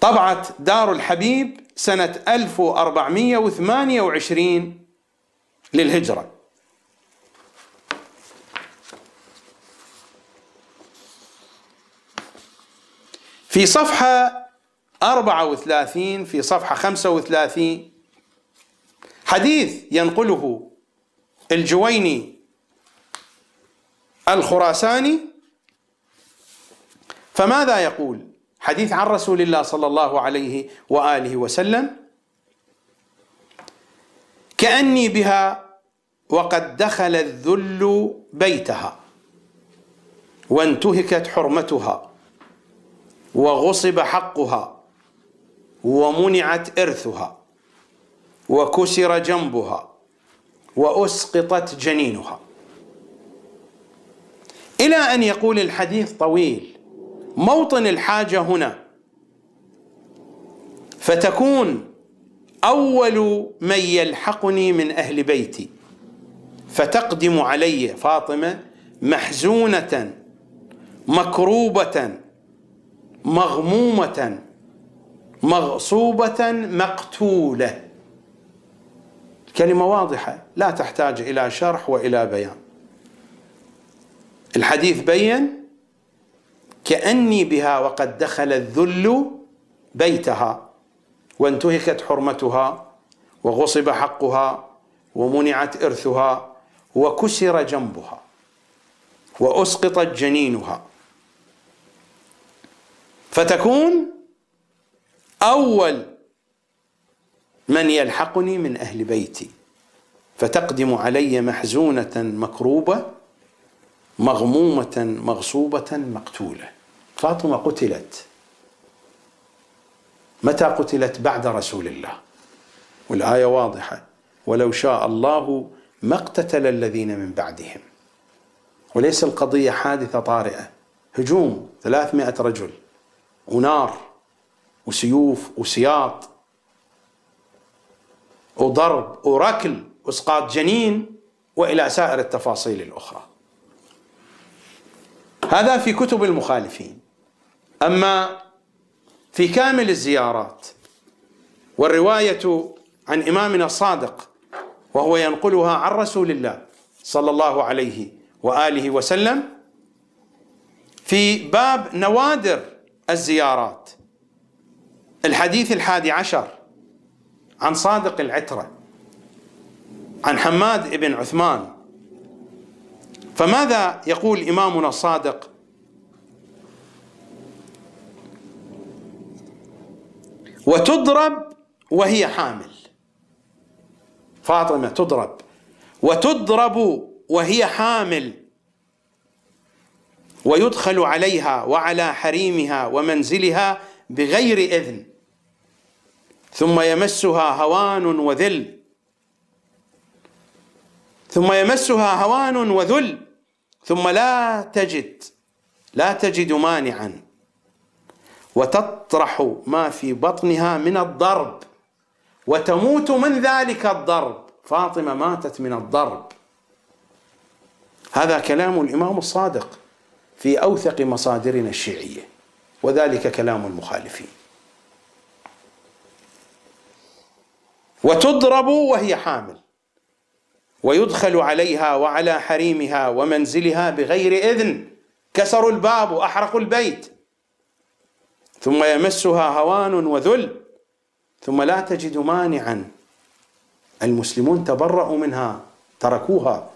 طبعة دار الحبيب سنة 1428 للهجرة. في صفحة 34 في صفحة 35 حديث ينقله الجويني الخراساني، فماذا يقول؟ حديث عن رسول الله صلى الله عليه وآله وسلم: كأني بها وقد دخل الذل بيتها وانتهكت حرمتها وغصب حقها ومنعت إرثها وكسر جنبها وأسقطت جنينها، إلى أن يقول الحديث طويل. موطن الحاجة هنا: فتكون أول من يلحقني من أهل بيتي فتقدم علي فاطمة محزونة مكروبة مغمومة مغصوبة مقتولة. كلمة واضحة لا تحتاج إلى شرح وإلى بيان. الحديث بين: كأني بها وقد دخل الذل بيتها وانتهكت حرمتها وغصب حقها ومنعت إرثها وكسر جنبها وأسقطت جنينها، فتكون أول من يلحقني من أهل بيتي فتقدم علي محزونة مكروبة مغمومة مغصوبة مقتولة. فاطمة قتلت. متى قتلت؟ بعد رسول الله، والآية واضحة: ولو شاء الله ما اقتتل الذين من بعدهم. وليس القضية حادثة طارئة، هجوم 300 رجل ونار وسيوف وسياط وضرب وركل واسقاط جنين وإلى سائر التفاصيل الأخرى. هذا في كتب المخالفين. أما في كامل الزيارات والرواية عن إمامنا الصادق وهو ينقلها عن رسول الله صلى الله عليه وآله وسلم في باب نوادر الزيارات، الحديث 11 عن صادق العترة عن حماد بن عثمان، فماذا يقول إمامنا الصادق؟ وتضرب وهي حامل. فاطمة تضرب وتضرب وهي حامل، ويدخل عليها وعلى حريمها ومنزلها بغير إذن، ثم يمسها هوان وذل، ثم يمسها هوان وذل، ثم لا تجد مانعا، وتطرح ما في بطنها من الضرب وتموت من ذلك الضرب. فاطمة ماتت من الضرب. هذا كلام الإمام الصادق في أوثق مصادرنا الشيعية، وذلك كلام المخالفين. وتضرب وهي حامل، ويدخل عليها وعلى حريمها ومنزلها بغير إذن، كسروا الباب وأحرقوا البيت، ثم يمسها هوان وذل، ثم لا تجد مانعا. المسلمون تبرأوا منها، تركوها.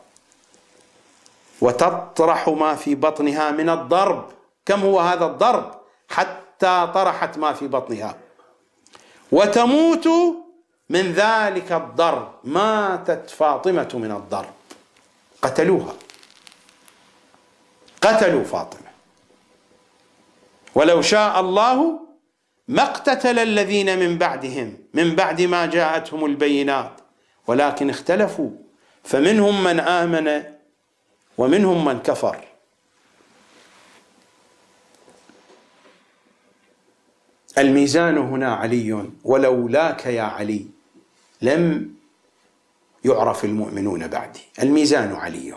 وتطرح ما في بطنها من الضرب. كم هو هذا الضرب؟ حتى طرحت ما في بطنها، وتموت من ذلك الضرب. ماتت فاطمة من الضرب، قتلوها، قتلوا فاطمة. ولو شاء الله ما اقتتل الذين من بعدهم من بعد ما جاءتهم البينات ولكن اختلفوا فمنهم من آمن ومنهم من كفر. الميزان هنا علي، ولولاك يا علي لم يعرف المؤمنون بعدي. الميزان علي،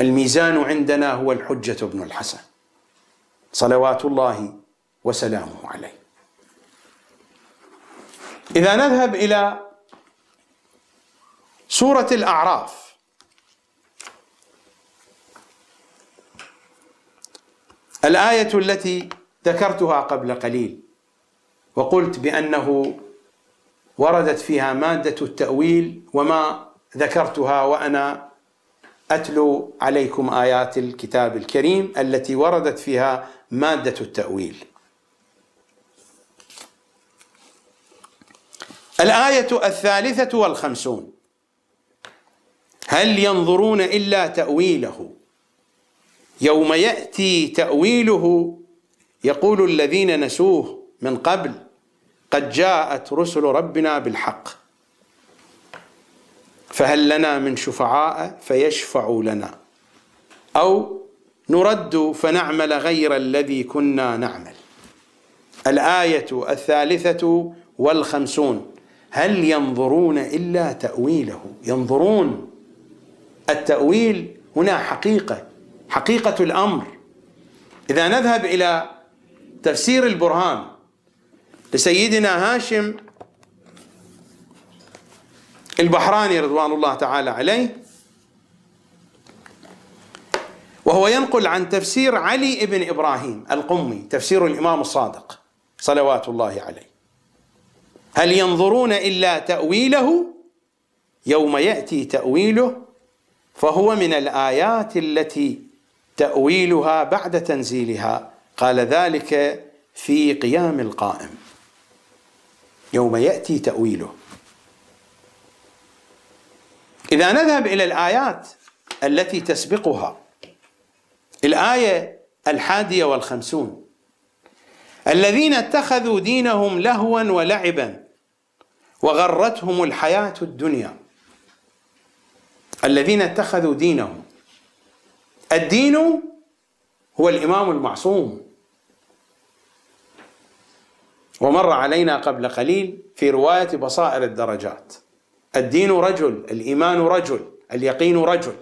الميزان عندنا هو الحجة بن الحسن صلوات الله وسلامه عليه. إذا نذهب إلى سورة الأعراف، الآية التي ذكرتها قبل قليل وقلت بأنه وردت فيها مادة التأويل، وما ذكرتها وأنا أتلو عليكم آيات الكتاب الكريم التي وردت فيها مادة التأويل. الآية 53: هل ينظرون إلا تأويله يوم يأتي تأويله يقول الذين نسوه من قبل قد جاءت رسل ربنا بالحق فهل لنا من شفعاء فيشفعوا لنا أو نرد فنعمل غير الذي كنا نعمل. الآية 53: هل ينظرون إلا تأويله. ينظرون، التأويل هنا حقيقة الأمر. إذا نذهب إلى تفسير البرهان لسيدنا هاشم البحراني رضوان الله تعالى عليه، وهو ينقل عن تفسير علي بن إبراهيم القمي تفسير الإمام الصادق صلوات الله عليه: هل ينظرون إلا تأويله يوم يأتي تأويله، فهو من الآيات التي تأويلها بعد تنزيلها. قال ذلك في قيام القائم يوم يأتي تأويله. إذا نذهب إلى الآيات التي تسبقها، الآية 51: الذين اتخذوا دينهم لهوا ولعبا وغرتهم الحياة الدنيا. الذين اتخذوا دينهم، الدين هو الإمام المعصوم، ومر علينا قبل قليل في رواية بصائر الدرجات: الدين رجل، الإيمان رجل، اليقين رجل.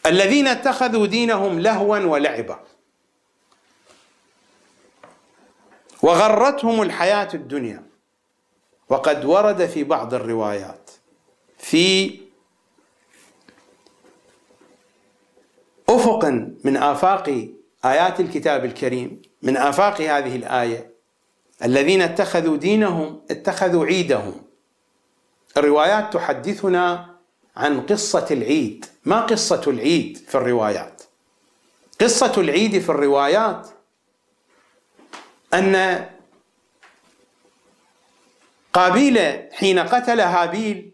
الذين اتخذوا دينهم لهوا ولعبا وغرتهم الحياة الدنيا. وقد ورد في بعض الروايات في أفق من آفاق آيات الكتاب الكريم، من آفاق هذه الآية: الذين اتخذوا دينهم اتخذوا عيدهم. الروايات تحدثنا عن قصة العيد. ما قصة العيد في الروايات؟ قصة العيد في الروايات أن قابيل حين قتل هابيل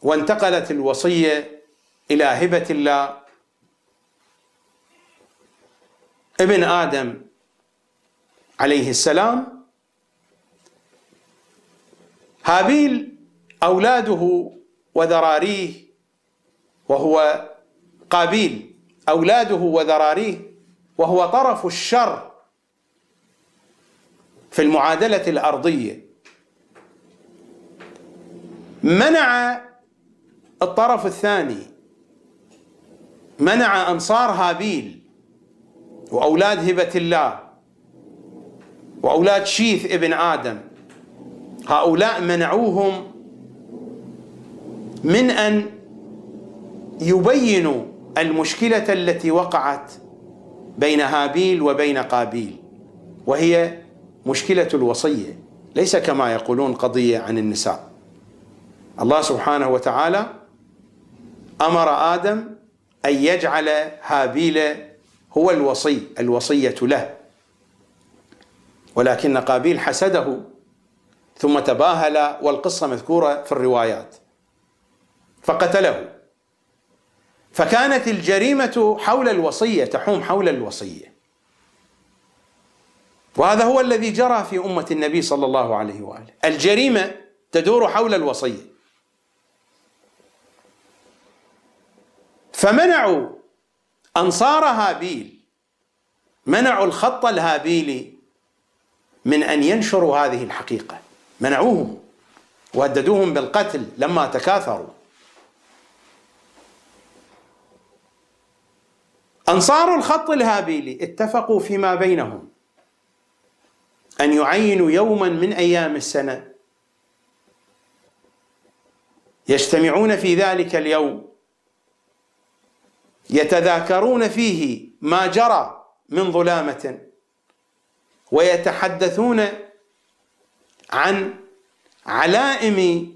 وانتقلت الوصية إلى هبة الله ابن آدم عليه السلام، هابيل أولاده وذراريه، وهو قابيل أولاده وذراريه، وهو طرف الشر في المعادلة الأرضية، منع الطرف الثاني، منع أنصار هابيل وأولاد هبة الله وأولاد شيث ابن آدم، هؤلاء منعوهم من أن يبينوا المشكلة التي وقعت بين هابيل وبين قابيل، وهي مشكلة الوصية، ليس كما يقولون قضية عن النساء. الله سبحانه وتعالى أمر آدم أن يجعل هابيل هو الوصية له، ولكن قابيل حسده ثم تباهل، والقصة مذكورة في الروايات، فقتله. فكانت الجريمة حول الوصية، تحوم حول الوصية، وهذا هو الذي جرى في أمة النبي صلى الله عليه وآله. الجريمة تدور حول الوصية. فمنعوا أنصار هابيل، منعوا الخط الهابيلي من أن ينشروا هذه الحقيقة، منعوهم وهددوهم بالقتل لما تكاثروا. أنصار الخط الهابيلي اتفقوا فيما بينهم أن يعينوا يوما من أيام السنة يجتمعون في ذلك اليوم يتذاكرون فيه ما جرى من ظلامة، ويتحدثون عن علائم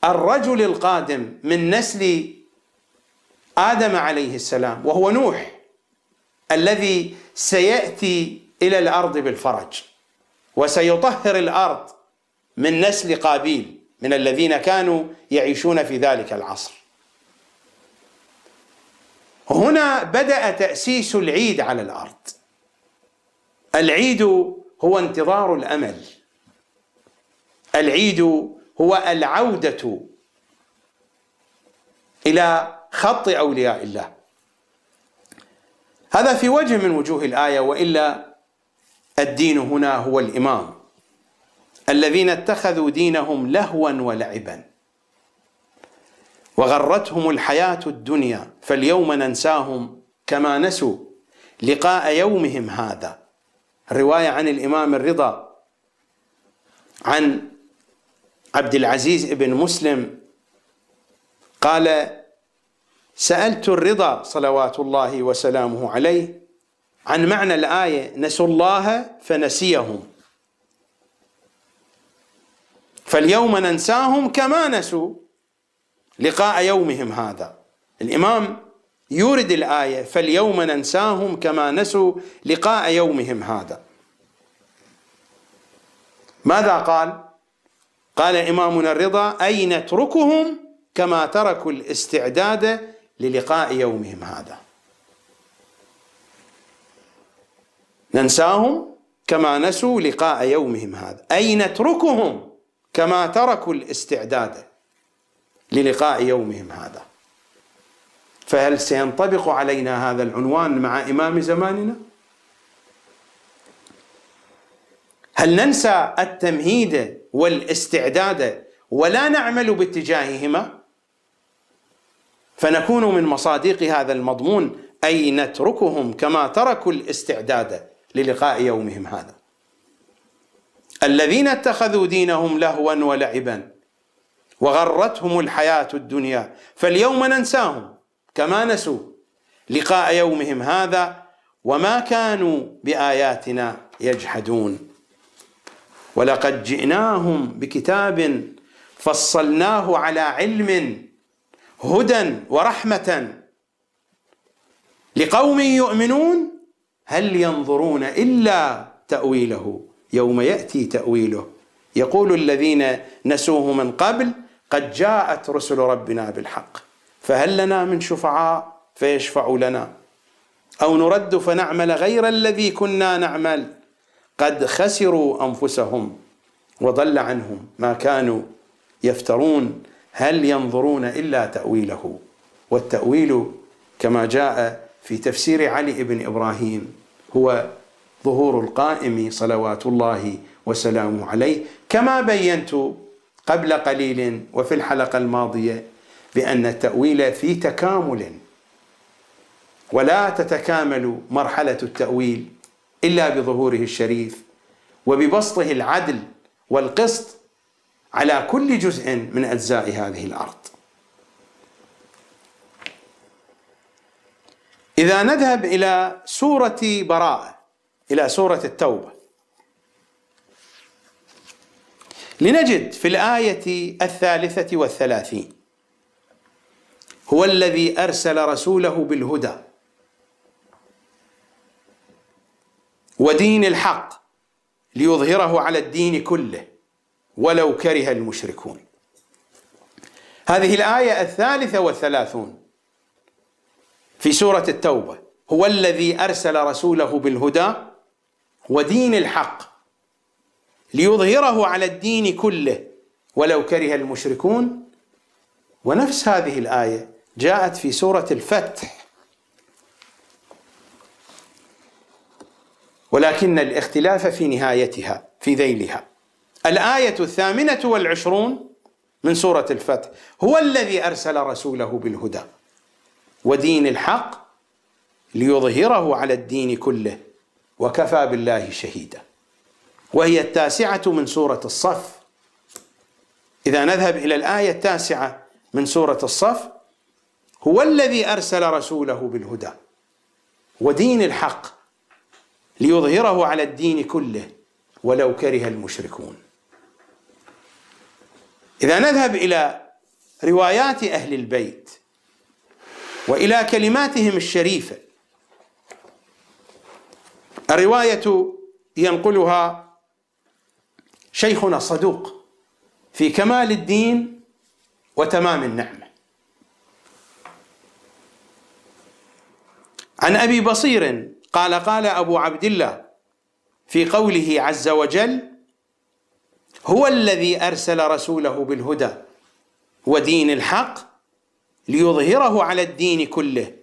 الرجل القادم من نسل آدم عليه السلام، وهو نوح الذي سيأتي إلى الأرض بالفرج وسيطهر الأرض من نسل قابيل من الذين كانوا يعيشون في ذلك العصر. هنا بدأ تأسيس العيد على الأرض. العيد هو انتظار الأمل، العيد هو العودة إلى خط أولياء الله. هذا في وجه من وجوه الآية، وإلا الدين هنا هو الإمام. الذين اتخذوا دينهم لهوا ولعبا وغرتهم الحياة الدنيا فاليوم ننساهم كما نسوا لقاء يومهم هذا. رواية عن الإمام الرضا عن عبد العزيز بن مسلم قال: سألت الرضا صلوات الله وسلامه عليه عن معنى الآية: نسوا الله فنسيهم، فاليوم ننساهم كما نسوا لقاء يومهم هذا. الإمام يورد الآية: فاليوم ننساهم كما نسوا لقاء يومهم هذا. ماذا قال؟ قال إمامنا الرضا: أي نتركهم كما تركوا الاستعداد للقاء يومهم هذا. ننساهم كما نسوا لقاء يومهم هذا، أي نتركهم كما تركوا الاستعداد للقاء يومهم هذا. فهل سينطبق علينا هذا العنوان مع إمام زماننا؟ هل ننسى التمهيد والاستعداد ولا نعمل باتجاههما فنكون من مصادق هذا المضمون: أي نتركهم كما تركوا الاستعداد للقاء يومهم هذا. الذين اتخذوا دينهم لهوا ولعبا وغرتهم الحياة الدنيا فاليوم ننساهم كما نسوا لقاء يومهم هذا وما كانوا بآياتنا يجحدون. ولقد جئناهم بكتاب فصلناه على علم هدى ورحمة لقوم يؤمنون هل ينظرون إلا تأويله يوم يأتي تأويله يقول الذين نسوه من قبل قد جاءت رسل ربنا بالحق فهل لنا من شفعاء فيشفعوا لنا أو نرد فنعمل غير الذي كنا نعمل قد خسروا أنفسهم وضل عنهم ما كانوا يفترون هل ينظرون إلا تأويله. والتأويل كما جاء في تفسير علي بن إبراهيم هو ظهور القائم صلوات الله وسلامه عليه، كما بينت قبل قليل وفي الحلقة الماضية بأن التأويل في تكامل، ولا تتكامل مرحلة التأويل إلا بظهوره الشريف وببسطه العدل والقسط على كل جزء من أجزاء هذه الأرض. إذا نذهب إلى سورة براءة، إلى سورة التوبة، لنجد في الآية 33 هو الذي أرسل رسوله بالهدى ودين الحق ليظهره على الدين كله ولو كره المشركون. هذه الآية 33 في سورة التوبة. هو الذي أرسل رسوله بالهدى ودين الحق ليظهره على الدين كله ولو كره المشركون. ونفس هذه الآية جاءت في سورة الفتح، ولكن الاختلاف في نهايتها في ذيلها. الآية 28 من سورة الفتح: هو الذي أرسل رسوله بالهدى ودين الحق ليظهره على الدين كله وكفى بالله شهيدا. وهي 9 من سورة الصف. إذا نذهب إلى الآية 9 من سورة الصف: هو الذي أرسل رسوله بالهدى ودين الحق ليظهره على الدين كله ولو كره المشركون. إذا نذهب إلى روايات أهل البيت وإلى كلماتهم الشريفة، الرواية ينقلها شيخنا الصدوق في كمال الدين وتمام النعمة عن أبي بصير قال: قال أبو عبد الله في قوله عز وجل: هو الذي أرسل رسوله بالهدى ودين الحق ليظهره على الدين كله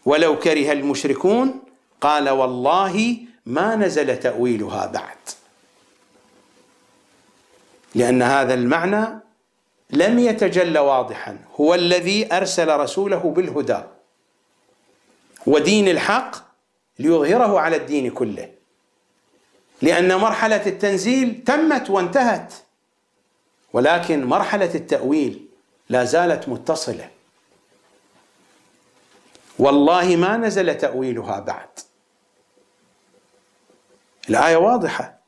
ولو كره المشركون، قال: والله ما نزل تأويلها بعد. لأن هذا المعنى لم يتجلى واضحا. هو الذي أرسل رسوله بالهدى ودين الحق ليظهره على الدين كله، لأن مرحلة التنزيل تمت وانتهت، ولكن مرحلة التأويل لا زالت متصلة. والله ما نزل تأويلها بعد. الآية واضحة: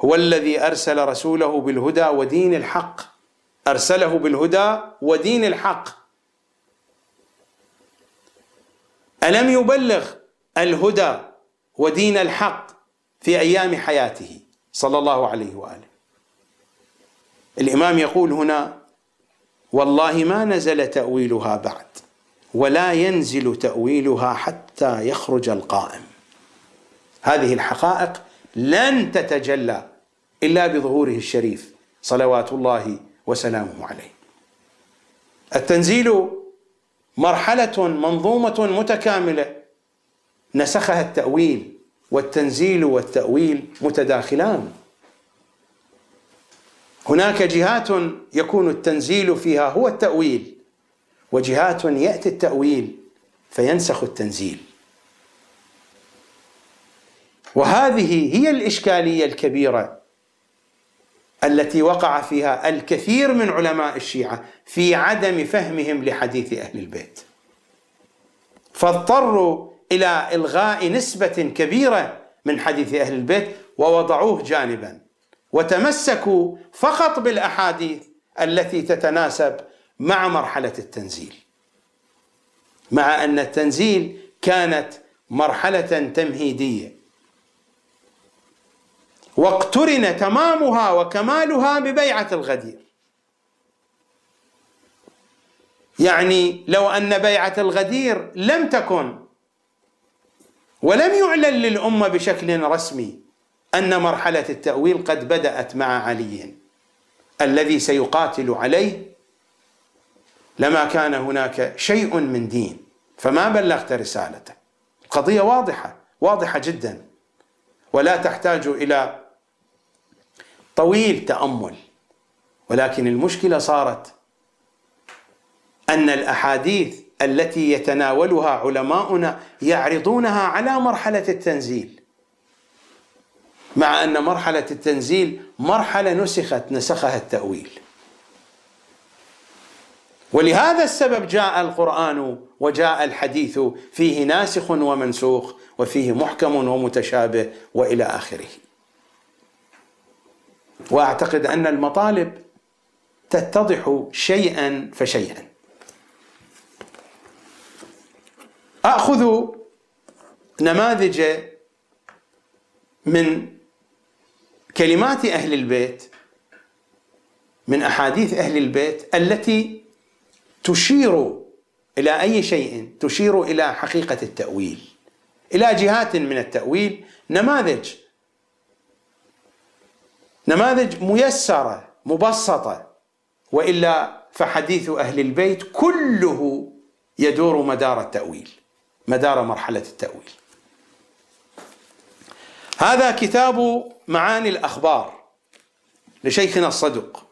هو الذي أرسل رسوله بالهدى ودين الحق. أرسله بالهدى ودين الحق. ألم يبلغ الهدى ودين الحق في أيام حياته صلى الله عليه وآله؟ الإمام يقول هنا: والله ما نزل تأويلها بعد ولا ينزل تأويلها حتى يخرج القائم. هذه الحقائق لن تتجلى إلا بظهوره الشريف صلوات الله وسلامه عليه. التنزيل مرحلة منظومة متكاملة نسخها التأويل، والتنزيل والتأويل متداخلان. هناك جهات يكون التنزيل فيها هو التأويل، وجهات يأتي التأويل فينسخ التنزيل. وهذه هي الإشكالية الكبيرة التي وقع فيها الكثير من علماء الشيعة في عدم فهمهم لحديث أهل البيت، فاضطروا إلى إلغاء نسبة كبيرة من حديث أهل البيت ووضعوه جانبا، وتمسكوا فقط بالأحاديث التي تتناسب مع مرحلة التنزيل، مع أن التنزيل كانت مرحلة تمهيدية واقترن تمامها وكمالها ببيعة الغدير. يعني لو أن بيعة الغدير لم تكن ولم يعلن للأمة بشكل رسمي أن مرحلة التأويل قد بدأت مع علي الذي سيقاتل عليه، لما كان هناك شيء من دين، فما بلغت رسالته. القضية واضحة جدا، ولا تحتاج إلى طويل تأمل. ولكن المشكلة صارت أن الأحاديث التي يتناولها علماؤنا يعرضونها على مرحلة التنزيل، مع أن مرحلة التنزيل مرحلة نسخها التأويل. ولهذا السبب جاء القرآن وجاء الحديث فيه ناسخ ومنسوخ، وفيه محكم ومتشابه وإلى آخره. وأعتقد أن المطالب تتضح شيئا فشيئا. أخذ نماذج من كلمات أهل البيت، من أحاديث أهل البيت التي تشير إلى أي شيء، تشير إلى حقيقة التأويل، إلى جهات من التأويل، نماذج ميسرة مبسطة، وإلا فحديث أهل البيت كله يدور مدار التأويل، مدار مرحلة التأويل. هذا كتاب معاني الأخبار لشيخنا الصدوق،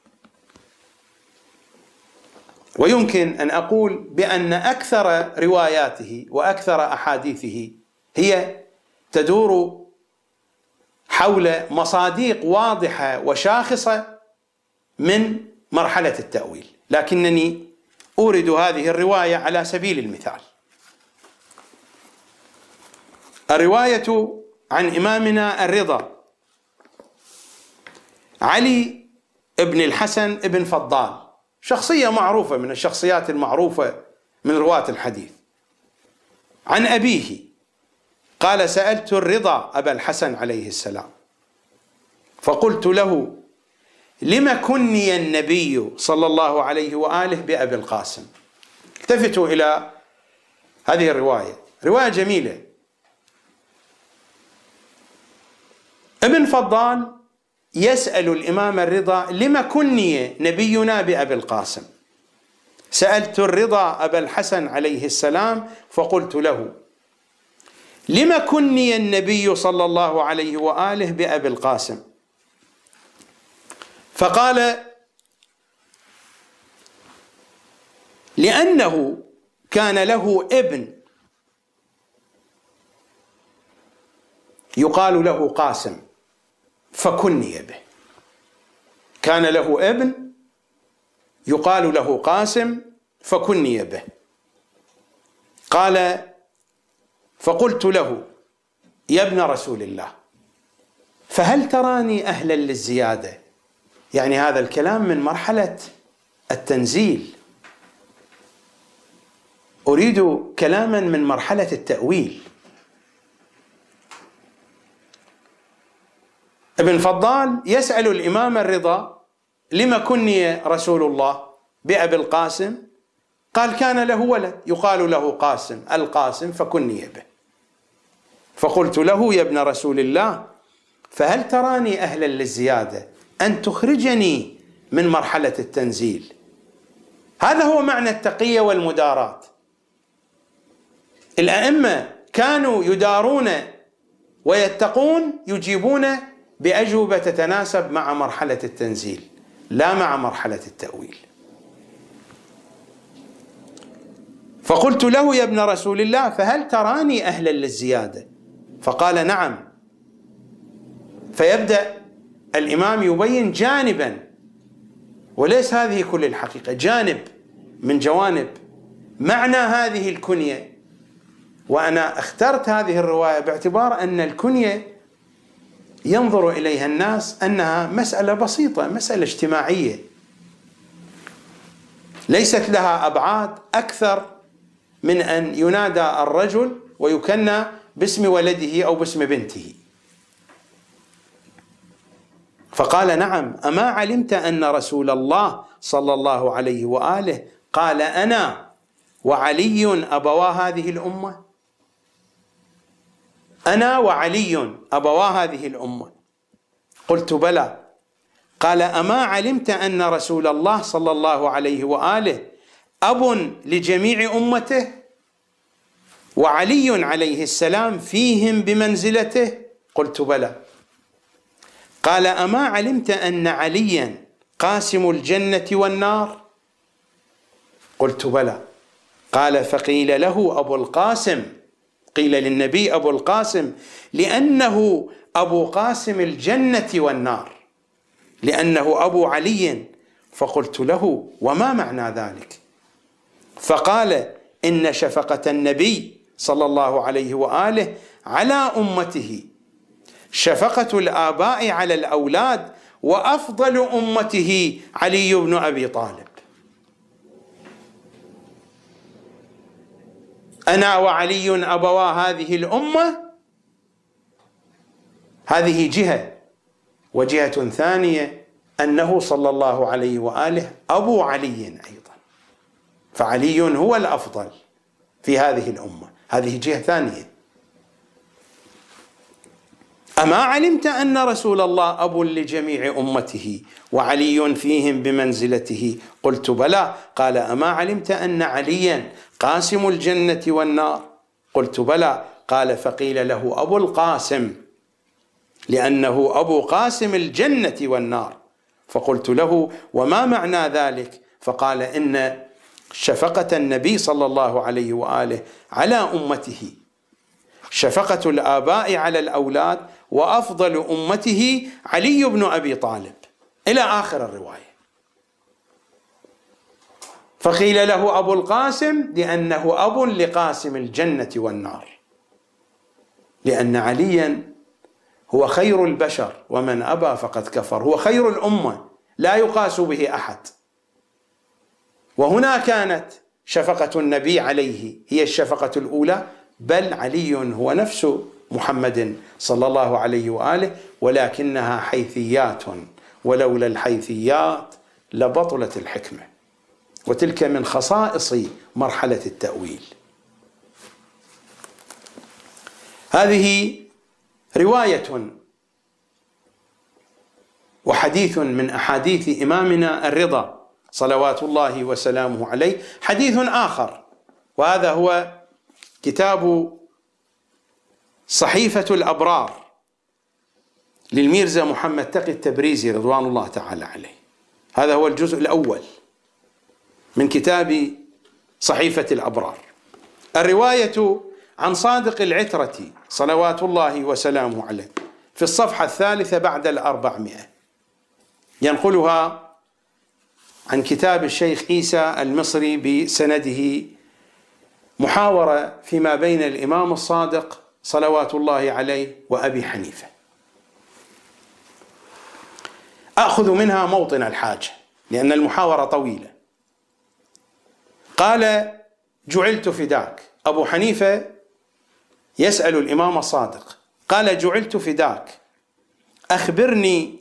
ويمكن أن أقول بأن أكثر رواياته وأكثر أحاديثه هي تدور حول مصادق واضحة وشاخصة من مرحلة التأويل، لكنني أورد هذه الرواية على سبيل المثال. الرواية عن إمامنا الرضا علي بن الحسن بن فضال، شخصية معروفة من الشخصيات المعروفة من رواة الحديث، عن أبيه قال: سألت الرضا أبا الحسن عليه السلام فقلت له: لم كني النبي صلى الله عليه وآله بأبي القاسم؟ التفتوا إلى هذه الرواية، رواية جميلة. ابن فضال يسأل الإمام الرضا: لم كني نبينا بأبي القاسم؟ سألت الرضا أبا الحسن عليه السلام فقلت له: لم كني النبي صلى الله عليه وآله بأبي القاسم؟ فقال: لأنه كان له ابن يقال له قاسم فكني به. كان له ابن يقال له قاسم فكني به. قال: فقلت له: يا ابن رسول الله، فهل تراني أهلا للزيادة؟ يعني هذا الكلام من مرحلة التنزيل، أريد كلاما من مرحلة التأويل. ابن فضال يسأل الإمام الرضا: لما كني رسول الله بأبي القاسم؟ قال: كان له ولد يقال له قاسم، القاسم فكني به. فقلت له: يا ابن رسول الله، فهل تراني أهلا للزيادة أن تخرجني من مرحلة التنزيل؟ هذا هو معنى التقية والمداراة. الأئمة كانوا يدارون ويتقون، يجيبون بأجوبة تتناسب مع مرحلة التنزيل لا مع مرحلة التأويل. فقلت له: يا ابن رسول الله، فهل تراني أهلا للزيادة؟ فقال: نعم. فيبدأ الإمام يبين جانبا، وليس هذه كل الحقيقة، جانب من جوانب معنى هذه الكنية. وأنا اخترت هذه الرواية باعتبار أن الكنية ينظر إليها الناس أنها مسألة بسيطة، مسألة اجتماعية، ليست لها أبعاد أكثر من أن ينادى الرجل ويكنى باسم ولده أو باسم بنته. فقال: نعم. أما علمت أن رسول الله صلى الله عليه وآله قال: أنا وعلي أبوا هذه الأمة؟ أنا وعلي أبوا هذه الأمة. قلت: بلى. قال: أما علمت أن رسول الله صلى الله عليه وآله أب لجميع أمته، وعلي عليه السلام فيهم بمنزلته؟ قلت: بلى. قال: أما علمت أن عليا قاسم الجنة والنار؟ قلت: بلى. قال: فقيل له أبو القاسم، قيل للنبي أبو القاسم لأنه أبو قاسم الجنة والنار، لأنه أبو علي. فقلت له: وما معنى ذلك؟ فقال: إن شفقة النبي صلى الله عليه وآله على أمته شفقة الآباء على الأولاد، وأفضل أمته علي بن أبي طالب. أنا وعلي أبوا هذه الأمة، هذه جهة. وجهة ثانية أنه صلى الله عليه وآله أبو علي أيضا، فعلي هو الأفضل في هذه الأمة، هذه جهة ثانية. أما علمت أن رسول الله أب لجميع أمته وعلي فيهم بمنزلته؟ قلت بلى. قال أما علمت أن عليا قاسم الجنة والنار؟ قلت بلى. قال فقيل له أبو القاسم، لأنه أبو قاسم الجنة والنار. فقلت له وما معنى ذلك؟ فقال إن شفقة النبي صلى الله عليه وآله على أمته شفقة الآباء على الأولاد، وأفضل أمته علي بن أبي طالب، إلى آخر الرواية. فقيل له أبو القاسم لأنه أب لقاسم الجنة والنار، لأن عليا هو خير البشر، ومن أبى فقد كفر، هو خير الأمة لا يقاس به أحد. وهنا كانت شفقة النبي عليه هي الشفقة الأولى، بل علي هو نفس محمد صلى الله عليه وآله، ولكنها حيثيات، ولولا الحيثيات لبطلت الحكمة، وتلك من خصائص مرحلة التأويل. هذه رواية وحديث من أحاديث إمامنا الرضا صلوات الله وسلامه عليه. حديث آخر، وهذا هو كتاب صحيفة الأبرار للميرزا محمد تقي التبريزي رضوان الله تعالى عليه. هذا هو الجزء الأول من كتاب صحيفة الأبرار. الرواية عن صادق العترة صلوات الله وسلامه عليه في الصفحة 3 بعد 400، ينقلها عن كتاب الشيخ عيسى المصري بسنده، محاورة فيما بين الإمام الصادق صلوات الله عليه وأبي حنيفة. أخذ منها موطن الحاجة لأن المحاورة طويلة. قال جعلت فداك، أبو حنيفة يسأل الإمام الصادق، قال جعلت فداك أخبرني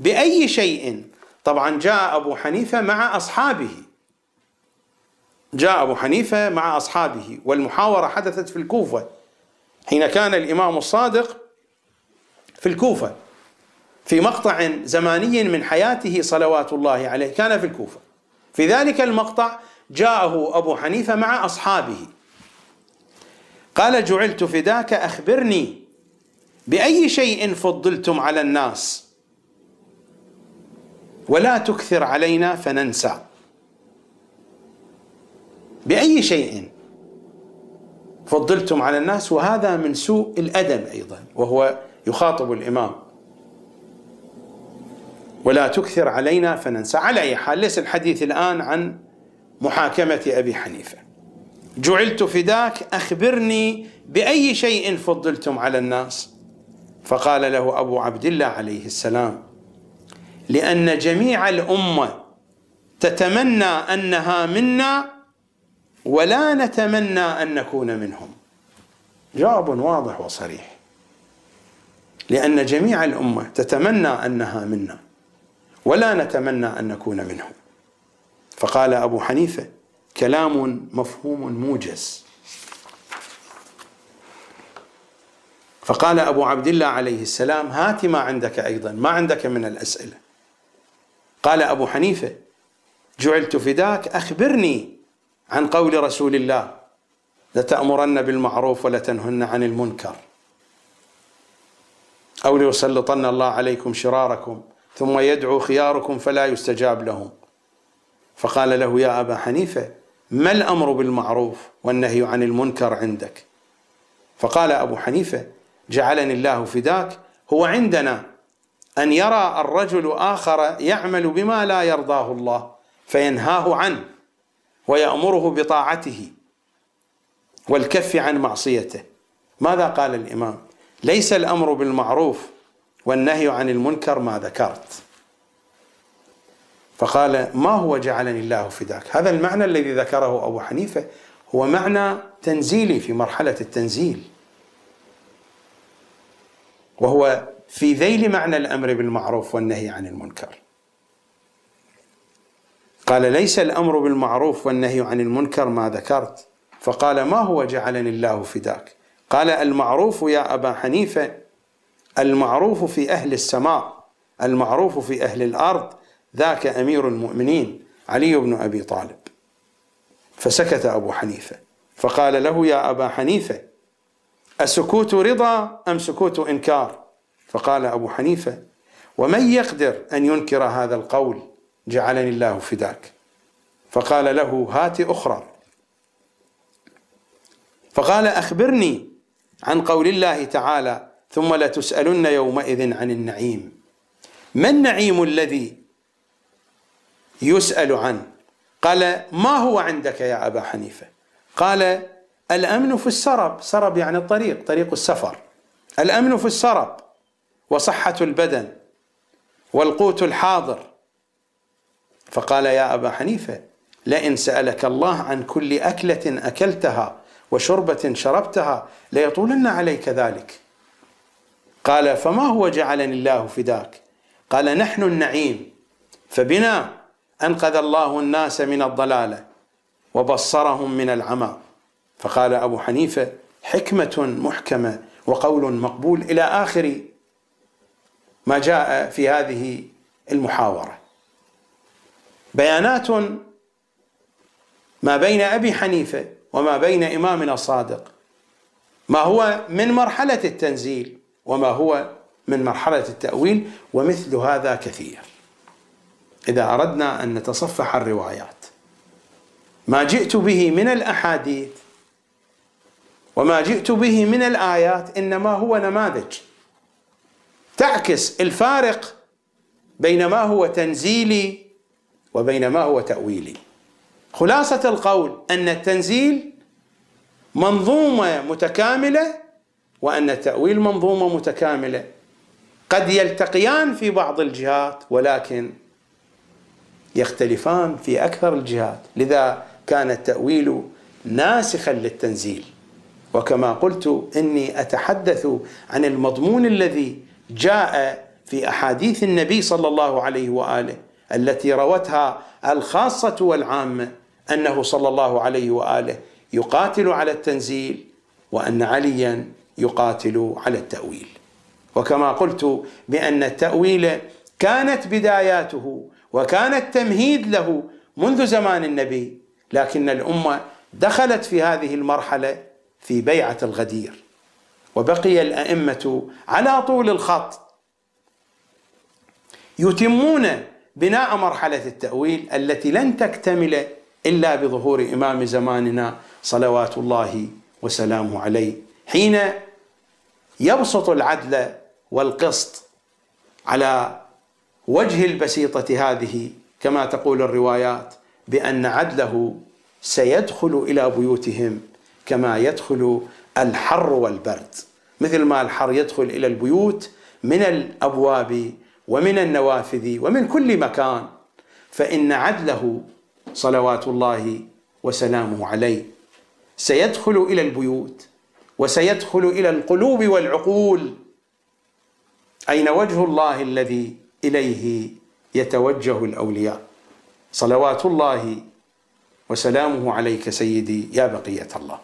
بأي شيء. طبعا جاء أبو حنيفة مع أصحابه، جاء أبو حنيفة مع أصحابه، والمحاورة حدثت في الكوفة حين كان الإمام الصادق في الكوفة، في مقطع زماني من حياته صلوات الله عليه كان في الكوفة. في ذلك المقطع جاءه أبو حنيفة مع أصحابه، قال جعلت فداك أخبرني بأي شيء فضلتم على الناس ولا تكثر علينا فننسى. بأي شيء فضلتم على الناس، وهذا من سوء الأدب أيضا، وهو يخاطب الإمام، ولا تكثر علينا فننسى. على أي حال ليس الحديث الآن عن محاكمة أبي حنيفة. جعلت فداك أخبرني بأي شيء فضلتم على الناس. فقال له أبو عبد الله عليه السلام لأن جميع الأمة تتمنى أنها منا ولا نتمنى أن نكون منهم. جواب واضح وصريح، لأن جميع الأمة تتمنى أنها منا ولا نتمنى أن نكون منهم. فقال أبو حنيفة كلام مفهوم موجز. فقال أبو عبد الله عليه السلام هات ما عندك أيضا، ما عندك من الأسئلة. قال أبو حنيفة جعلت فداك أخبرني عن قول رسول الله لتأمرن بالمعروف ولتنهن عن المنكر، أو ليسلطن الله عليكم شراركم ثم يدعو خياركم فلا يستجاب لهم. فقال له يا أبا حنيفة ما الأمر بالمعروف والنهي عن المنكر عندك؟ فقال أبو حنيفة جعلني الله فداك هو عندنا أن يرى الرجل آخر يعمل بما لا يرضاه الله فينهاه عنه ويأمره بطاعته والكف عن معصيته. ماذا قال الإمام؟ ليس الأمر بالمعروف والنهي عن المنكر ما ذكرت. فقال ما هو جعلني الله فداك؟ هذا المعنى الذي ذكره أبو حنيفة هو معنى تنزيلي في مرحلة التنزيل، وهو في ذيل معنى الأمر بالمعروف والنهي عن المنكر. قال ليس الأمر بالمعروف والنهي عن المنكر ما ذكرت، فقال ما هو جعلني الله فداك؟ قال المعروف يا أبا حنيفة المعروف في أهل السماء، المعروف في أهل الأرض ذاك أمير المؤمنين علي بن أبي طالب. فسكت أبو حنيفة فقال له يا أبا حنيفة السكوت رضا أم سكوت إنكار؟ فقال أبو حنيفة ومن يقدر أن ينكر هذا القول جعلني الله فداك؟ فقال له هات أخرى. فقال أخبرني عن قول الله تعالى ثم لتسألن يومئذ عن النعيم. ما النعيم الذي يسأل عنه؟ قال ما هو عندك يا أبا حنيفة؟ قال الأمن في السرب، سرب يعني الطريق، طريق السفر، الأمن في السرب وصحة البدن والقوت الحاضر. فقال يا أبا حنيفة لئن سألك الله عن كل أكلة أكلتها وشربة شربتها ليطولن عليك ذلك. قال فما هو جعلني الله فداك؟ قال نحن النعيم، فبنا أنقذ الله الناس من الضلالة وبصرهم من العمى. فقال أبو حنيفة حكمة محكمة وقول مقبول إلى آخر ما جاء في هذه المحاورة. بيانات ما بين أبي حنيفة وما بين إمامنا الصادق، ما هو من مرحلة التنزيل وما هو من مرحلة التأويل، ومثل هذا كثير. إذا أردنا أن نتصفح الروايات ما جئت به من الأحاديث وما جئت به من الآيات إنما هو نماذج تعكس الفارق بين ما هو تنزيلي وبين ما هو تأويلي. خلاصة القول أن التنزيل منظومة متكاملة وأن التأويل منظومة متكاملة، قد يلتقيان في بعض الجهات ولكن يختلفان في أكثر الجهات، لذا كان التأويل ناسخا للتنزيل. وكما قلت إني أتحدث عن المضمون الذي جاء في أحاديث النبي صلى الله عليه وآله التي روتها الخاصة والعامة أنه صلى الله عليه وآله يقاتل على التنزيل وأن عليا يقاتل على التأويل. وكما قلت بأن التأويل كانت بداياته وكان التمهيد له منذ زمان النبي، لكن الأمة دخلت في هذه المرحلة في بيعة الغدير، وبقي الأئمة على طول الخط يتمون بناء مرحلة التأويل التي لن تكتمل إلا بظهور إمام زماننا صلوات الله وسلامه عليه، حين يبسط العدل والقسط على وجه البسيطة هذه، كما تقول الروايات بأن عدله سيدخل إلى بيوتهم كما يدخل الحر والبرد، مثل ما الحر يدخل إلى البيوت من الأبواب ومن النوافذ ومن كل مكان، فإن عدله صلوات الله وسلامه عليه سيدخل إلى البيوت وسيدخل إلى القلوب والعقول. أين وجه الله الذي إليه يتوجه الأولياء؟ صلوات الله وسلامه عليك سيدي يا بقية الله.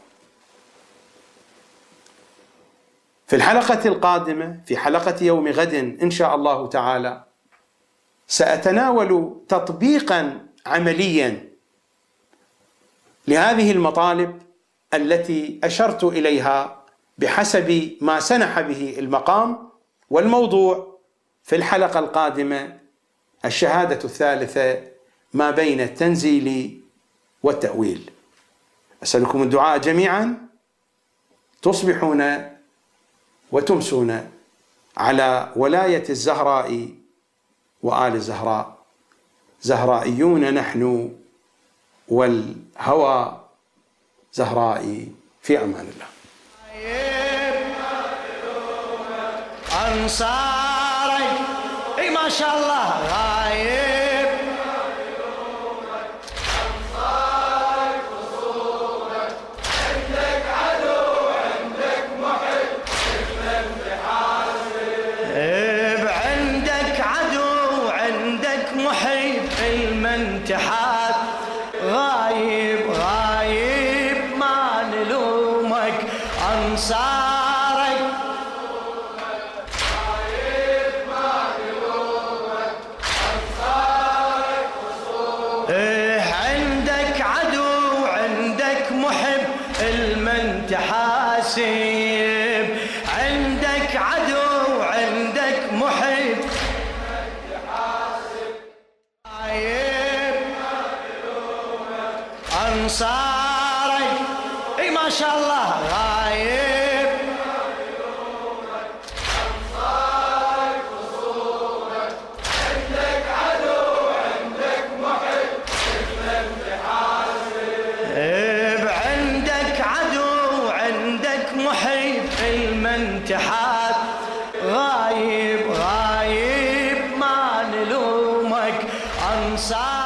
في الحلقة القادمة، في حلقة يوم غد إن شاء الله تعالى، سأتناول تطبيقا عمليا لهذه المطالب التي أشرت إليها بحسب ما سنح به المقام. والموضوع في الحلقة القادمة الشهادة الثالثة ما بين التنزيل والتأويل. أسألكم الدعاء جميعا، تصبحون وتمسون على ولاية الزهراء وآل الزهراء. زهرائيون نحن والهوى زهرائي، في أمان الله. أنصاري إي ما شاء الله غايب، أنصاري خصومك المن تحات غايب غايب ما نلومك أنصارك غايب ما نلومك أنصارك عندك عدو عندك محب المن تحاسب عندك عدو عندك محب أنصارك اي ما شاء الله غايب أنصارك وصولك عندك عدو عندك محب المن تحاسب عندك عدو عندك محب المن تحات غايب غايب ما نلومك أنصارك